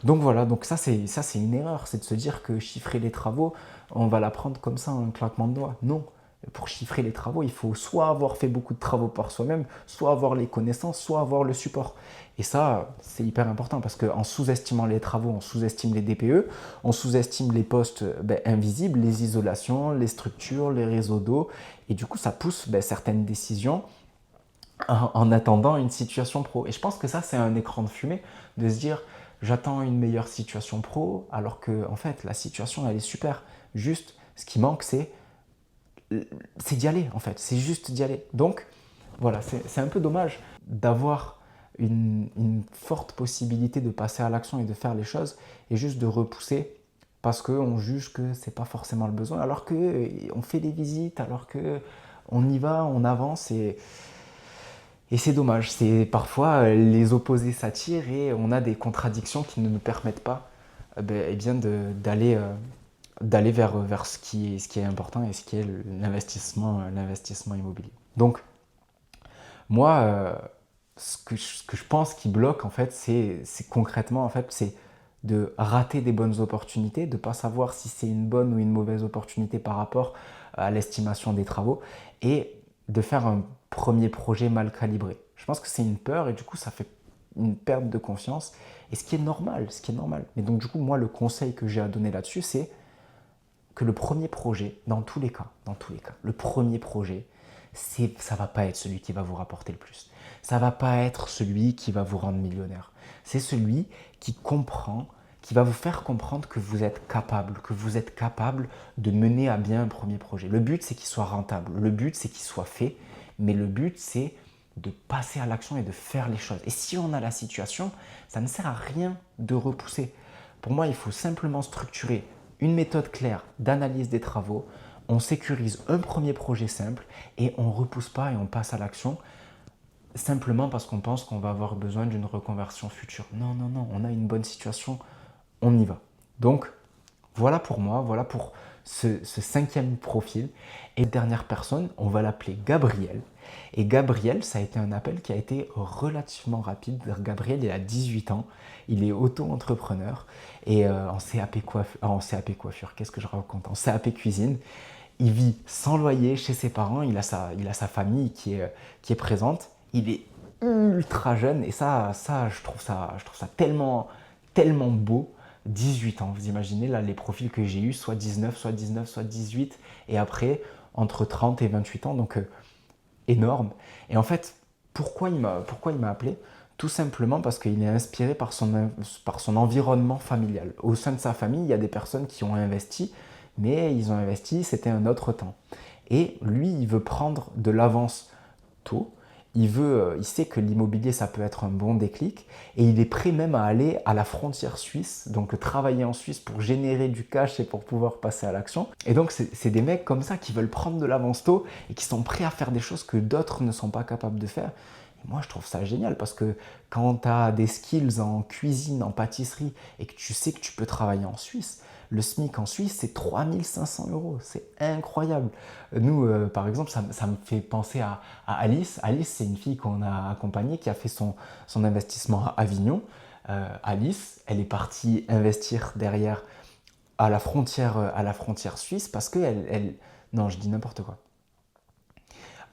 Speaker 1: Donc voilà, donc ça c'est une erreur, c'est de se dire que chiffrer les travaux, on va l'apprendre comme ça en un claquement de doigts. Non, pour chiffrer les travaux, il faut soit avoir fait beaucoup de travaux par soi-même, soit avoir les connaissances, soit avoir le support. Et ça, c'est hyper important parce qu'en sous-estimant les travaux, on sous-estime les DPE, on sous-estime les postes invisibles, les isolations, les structures, les réseaux d'eau. Et du coup, ça pousse certaines décisions en attendant une situation pro. Et je pense que ça, c'est un écran de fumée de se dire j'attends une meilleure situation pro alors que en fait, la situation, elle est super. Juste, ce qui manque, c'est d'y aller en fait, c'est juste d'y aller. Donc voilà, c'est un peu dommage d'avoir une forte possibilité de passer à l'action et de faire les choses et juste de repousser parce qu'on juge que c'est pas forcément le besoin, alors que on fait des visites, alors que on y va, on avance et c'est dommage. C'est parfois les opposés s'attirent et on a des contradictions qui ne nous permettent pas eh bien d'aller vers ce qui est important et ce qui est l'investissement immobilier. Donc, moi, ce que je pense qui bloque, en fait, c'est concrètement, en fait, c'est de rater des bonnes opportunités, de ne pas savoir si c'est une bonne ou une mauvaise opportunité par rapport à l'estimation des travaux et de faire un premier projet mal calibré. Je pense que c'est une peur et du coup, ça fait une perte de confiance et ce qui est normal, ce qui est normal. Mais donc, du coup, moi, le conseil que j'ai à donner là-dessus, c'est que le premier projet, dans tous les cas, le premier projet, ça va pas être celui qui va vous rapporter le plus. Ça va pas être celui qui va vous rendre millionnaire. C'est celui qui comprend, qui va vous faire comprendre que vous êtes capable de mener à bien un premier projet. Le but, c'est qu'il soit rentable. Le but, c'est qu'il soit fait. Mais le but, c'est de passer à l'action et de faire les choses. Et si on a la situation, ça ne sert à rien de repousser. Pour moi, il faut simplement structurer une méthode claire d'analyse des travaux, on sécurise un premier projet simple et on ne repousse pas et on passe à l'action simplement parce qu'on pense qu'on va avoir besoin d'une reconversion future. Non, non, non, on a une bonne situation, on y va. Donc, voilà pour moi, voilà pour ce cinquième profil. Et dernière personne, on va l'appeler Gabriel. Et Gabriel, ça a été un appel qui a été relativement rapide. Gabriel, il a 18 ans, il est auto-entrepreneur et en CAP coiffure, qu'est-ce que je raconte? En CAP cuisine, il vit sans loyer chez ses parents, il a sa famille qui est présente, il est ultra jeune et je trouve ça tellement beau. 18 ans, vous imaginez là les profils que j'ai eus, soit 19, soit 18, et après entre 30 et 28 ans, donc énorme. Et en fait, pourquoi il m'a appelé? Tout simplement parce qu'il est inspiré par son environnement familial. Au sein de sa famille, il y a des personnes qui ont investi, mais ils ont investi, c'était un autre temps. Et lui, il veut prendre de l'avance tôt. Il sait que l'immobilier, ça peut être un bon déclic et il est prêt même à aller à la frontière suisse, donc travailler en Suisse pour générer du cash et pour pouvoir passer à l'action. Et donc, c'est des mecs comme ça qui veulent prendre de l'avance tôt et qui sont prêts à faire des choses que d'autres ne sont pas capables de faire. Et moi, je trouve ça génial parce que quand tu as des skills en cuisine, en pâtisserie et que tu sais que tu peux travailler en Suisse, le SMIC en Suisse, c'est 3500 euros. C'est incroyable. Nous, par exemple, ça me fait penser à Alice. Alice, c'est une fille qu'on a accompagnée qui a fait son investissement à Avignon. Alice, elle est partie investir derrière à la frontière suisse parce que non, je dis n'importe quoi.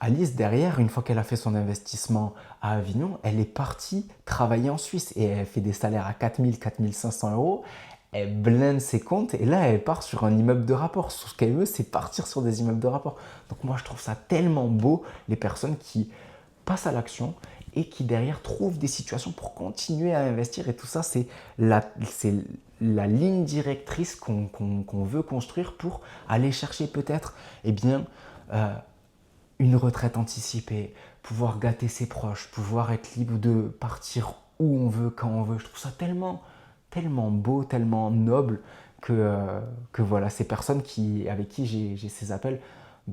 Speaker 1: Alice, derrière, une fois qu'elle a fait son investissement à Avignon, elle est partie travailler en Suisse et elle fait des salaires à 4000, 4500 euros. Elle blinde ses comptes et là, elle part sur un immeuble de rapport. Ce qu'elle veut, c'est partir sur des immeubles de rapport. Donc moi, je trouve ça tellement beau, les personnes qui passent à l'action et qui derrière trouvent des situations pour continuer à investir. Et tout ça, c'est la ligne directrice qu'on veut construire pour aller chercher peut-être eh bien, une retraite anticipée, pouvoir gâter ses proches, pouvoir être libre de partir où on veut, quand on veut. Je trouve ça tellement beau, tellement noble que voilà, ces personnes avec qui j'ai ces appels,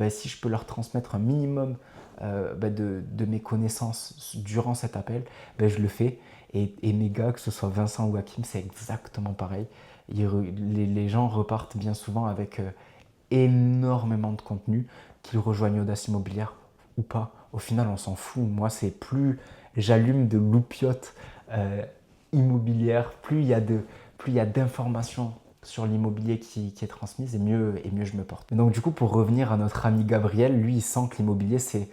Speaker 1: si je peux leur transmettre un minimum de mes connaissances durant cet appel, je le fais. Et mes gars, que ce soit Vincent ou Hakim, c'est exactement pareil. Les gens repartent bien souvent avec énormément de contenu, qu'ils rejoignent Audace Immobilière ou pas. Au final, on s'en fout. Moi, c'est plus j'allume de loupiotes immobilières, plus il y a d'informations sur l'immobilier qui est transmise et mieux je me porte. Et donc du coup, pour revenir à notre ami Gabriel, lui, il sent que l'immobilier, c'est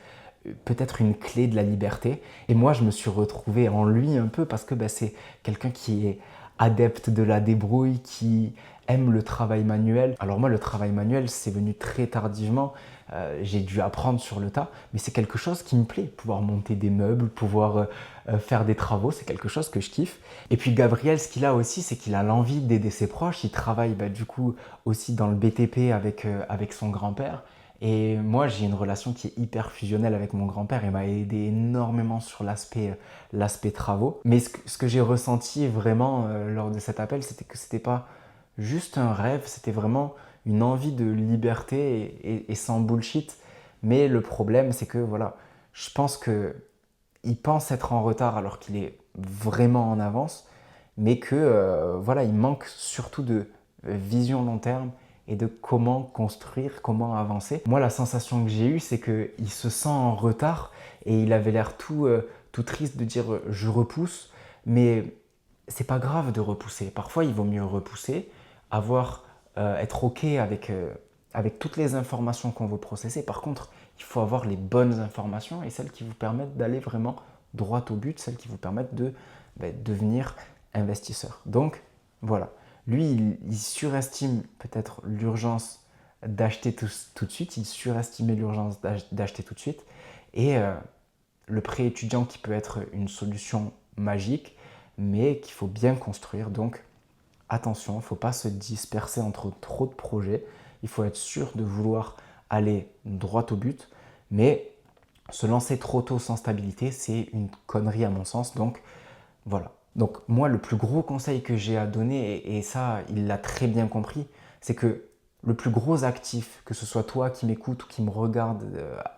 Speaker 1: peut-être une clé de la liberté. Et moi, je me suis retrouvé en lui un peu parce que c'est quelqu'un qui est adepte de la débrouille, qui aime le travail manuel. Alors moi, le travail manuel, c'est venu très tardivement. J'ai dû apprendre sur le tas, mais c'est quelque chose qui me plaît. Pouvoir monter des meubles, pouvoir faire des travaux, c'est quelque chose que je kiffe. Et puis Gabriel, ce qu'il a aussi, c'est qu'il a l'envie d'aider ses proches. Il travaille du coup aussi dans le BTP avec son grand-père. Et moi, j'ai une relation qui est hyper fusionnelle avec mon grand-père et m'a aidé énormément sur l'aspect travaux. Mais ce que j'ai ressenti vraiment lors de cet appel, c'était que c'était pas juste un rêve, c'était vraiment une envie de liberté et sans bullshit. Mais le problème, c'est que voilà, je pense qu'il pense être en retard alors qu'il est vraiment en avance, mais que voilà, il manque surtout de vision long terme et de comment construire, comment avancer. Moi, la sensation que j'ai eue, c'est qu'il se sent en retard et il avait l'air tout triste de dire je repousse, mais c'est pas grave de repousser. Parfois, il vaut mieux repousser, être OK avec toutes les informations qu'on veut processer. Par contre, il faut avoir les bonnes informations et celles qui vous permettent d'aller vraiment droit au but, celles qui vous permettent de devenir investisseur. Donc, voilà. Lui, il surestime peut-être l'urgence d'acheter tout de suite, il surestimait l'urgence d'acheter tout de suite. Et le prêt étudiant qui peut être une solution magique, mais qu'il faut bien construire. Donc, attention, il ne faut pas se disperser entre trop de projets. Il faut être sûr de vouloir aller droit au but, mais se lancer trop tôt sans stabilité, c'est une connerie à mon sens. Donc, voilà. Donc moi, le plus gros conseil que j'ai à donner, et ça, il l'a très bien compris, c'est que le plus gros actif, que ce soit toi qui m'écoutes ou qui me regarde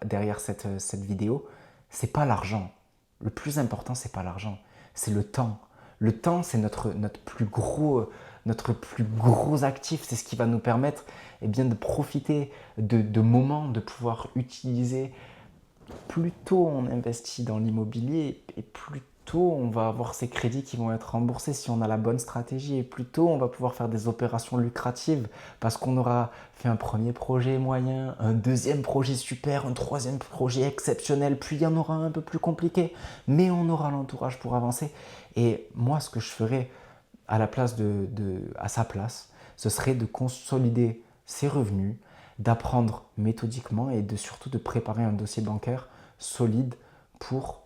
Speaker 1: derrière cette vidéo, c'est pas l'argent. Le plus important, c'est pas l'argent, c'est le temps. Le temps, c'est notre plus gros actif. C'est ce qui va nous permettre de profiter de moments, de pouvoir utiliser. Plus tôt on investit dans l'immobilier et plus tôt on va avoir ces crédits qui vont être remboursés si on a la bonne stratégie, et plus tôt on va pouvoir faire des opérations lucratives parce qu'on aura fait un premier projet moyen, un deuxième projet super, un troisième projet exceptionnel, puis il y en aura un peu plus compliqué, mais on aura l'entourage pour avancer. Et moi, ce que je ferais à sa place, ce serait de consolider ses revenus, d'apprendre méthodiquement et surtout de préparer un dossier bancaire solide pour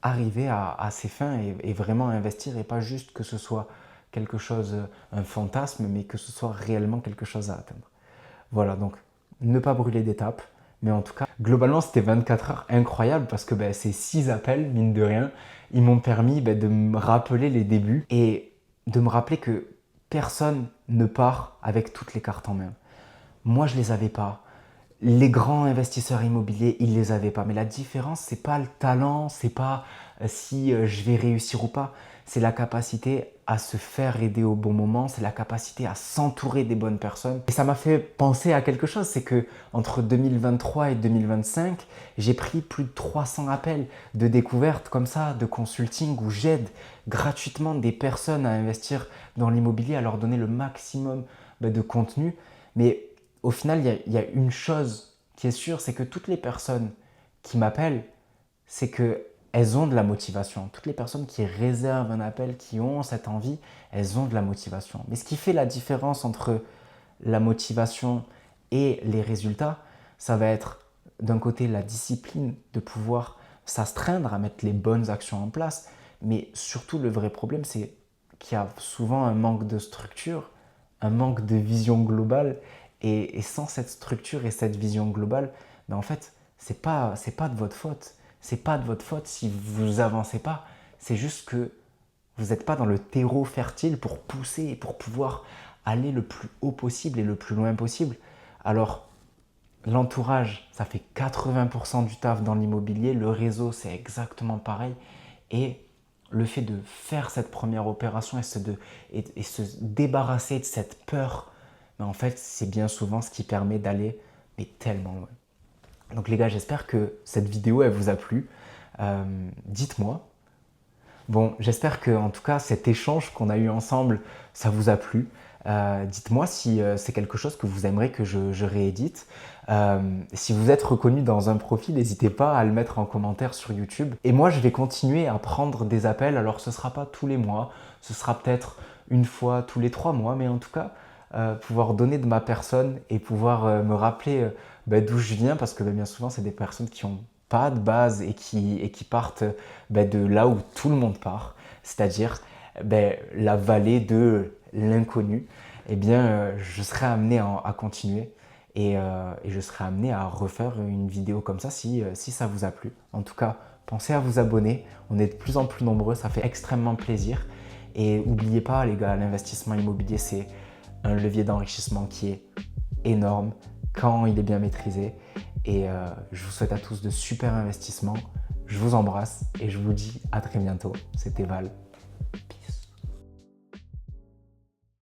Speaker 1: arriver à ses fins et vraiment investir, et pas juste que ce soit quelque chose, un fantasme, mais que ce soit réellement quelque chose à atteindre. Voilà, donc ne pas brûler d'étapes, mais en tout cas, globalement, c'était 24 heures incroyables parce que ces 6 appels, mine de rien, ils m'ont permis de me rappeler les débuts et de me rappeler que personne ne part avec toutes les cartes en main. Moi, je les avais pas. Les grands investisseurs immobiliers, ils les avaient pas. Mais la différence, c'est pas le talent, c'est pas si je vais réussir ou pas. C'est la capacité à se faire aider au bon moment, c'est la capacité à s'entourer des bonnes personnes. Et ça m'a fait penser à quelque chose, c'est que entre 2023 et 2025, j'ai pris plus de 300 appels de découverte comme ça, de consulting, où j'aide gratuitement des personnes à investir dans l'immobilier, à leur donner le maximum de contenu. Mais au final, il y a une chose qui est sûre, c'est que toutes les personnes qui m'appellent, c'est qu'elles ont de la motivation. Toutes les personnes qui réservent un appel, qui ont cette envie, elles ont de la motivation. Mais ce qui fait la différence entre la motivation et les résultats, ça va être d'un côté la discipline de pouvoir s'astreindre à mettre les bonnes actions en place, mais surtout le vrai problème, c'est qu'il y a souvent un manque de structure, un manque de vision globale. Et sans cette structure et cette vision globale, en fait, c'est pas de votre faute. C'est pas de votre faute si vous avancez pas. C'est juste que vous n'êtes pas dans le terreau fertile pour pousser et pour pouvoir aller le plus haut possible et le plus loin possible. Alors, l'entourage, ça fait 80% du taf dans l'immobilier. Le réseau, c'est exactement pareil. Et le fait de faire cette première opération et se débarrasser de cette peur, en fait, c'est bien souvent ce qui permet d'aller tellement loin. Donc les gars, j'espère que cette vidéo, elle vous a plu. Dites-moi. Bon, j'espère que en tout cas, cet échange qu'on a eu ensemble, ça vous a plu. Dites-moi si c'est quelque chose que vous aimeriez que je réédite. Si vous êtes reconnu dans un profil, n'hésitez pas à le mettre en commentaire sur YouTube. Et moi, je vais continuer à prendre des appels. Alors, ce ne sera pas tous les mois, ce sera peut-être une fois tous les 3 mois, mais en tout cas, pouvoir donner de ma personne et pouvoir me rappeler d'où je viens, parce que bien souvent, c'est des personnes qui n'ont pas de base et qui partent de là où tout le monde part, c'est-à-dire la vallée de l'inconnu. Eh bien, je serai amené à continuer et je serai amené à refaire une vidéo comme ça si ça vous a plu. En tout cas, pensez à vous abonner. On est de plus en plus nombreux, ça fait extrêmement plaisir. Et n'oubliez pas, les gars, l'investissement immobilier, c'est un levier d'enrichissement qui est énorme quand il est bien maîtrisé. Et je vous souhaite à tous de super investissements. Je vous embrasse et je vous dis à très bientôt. C'était Val.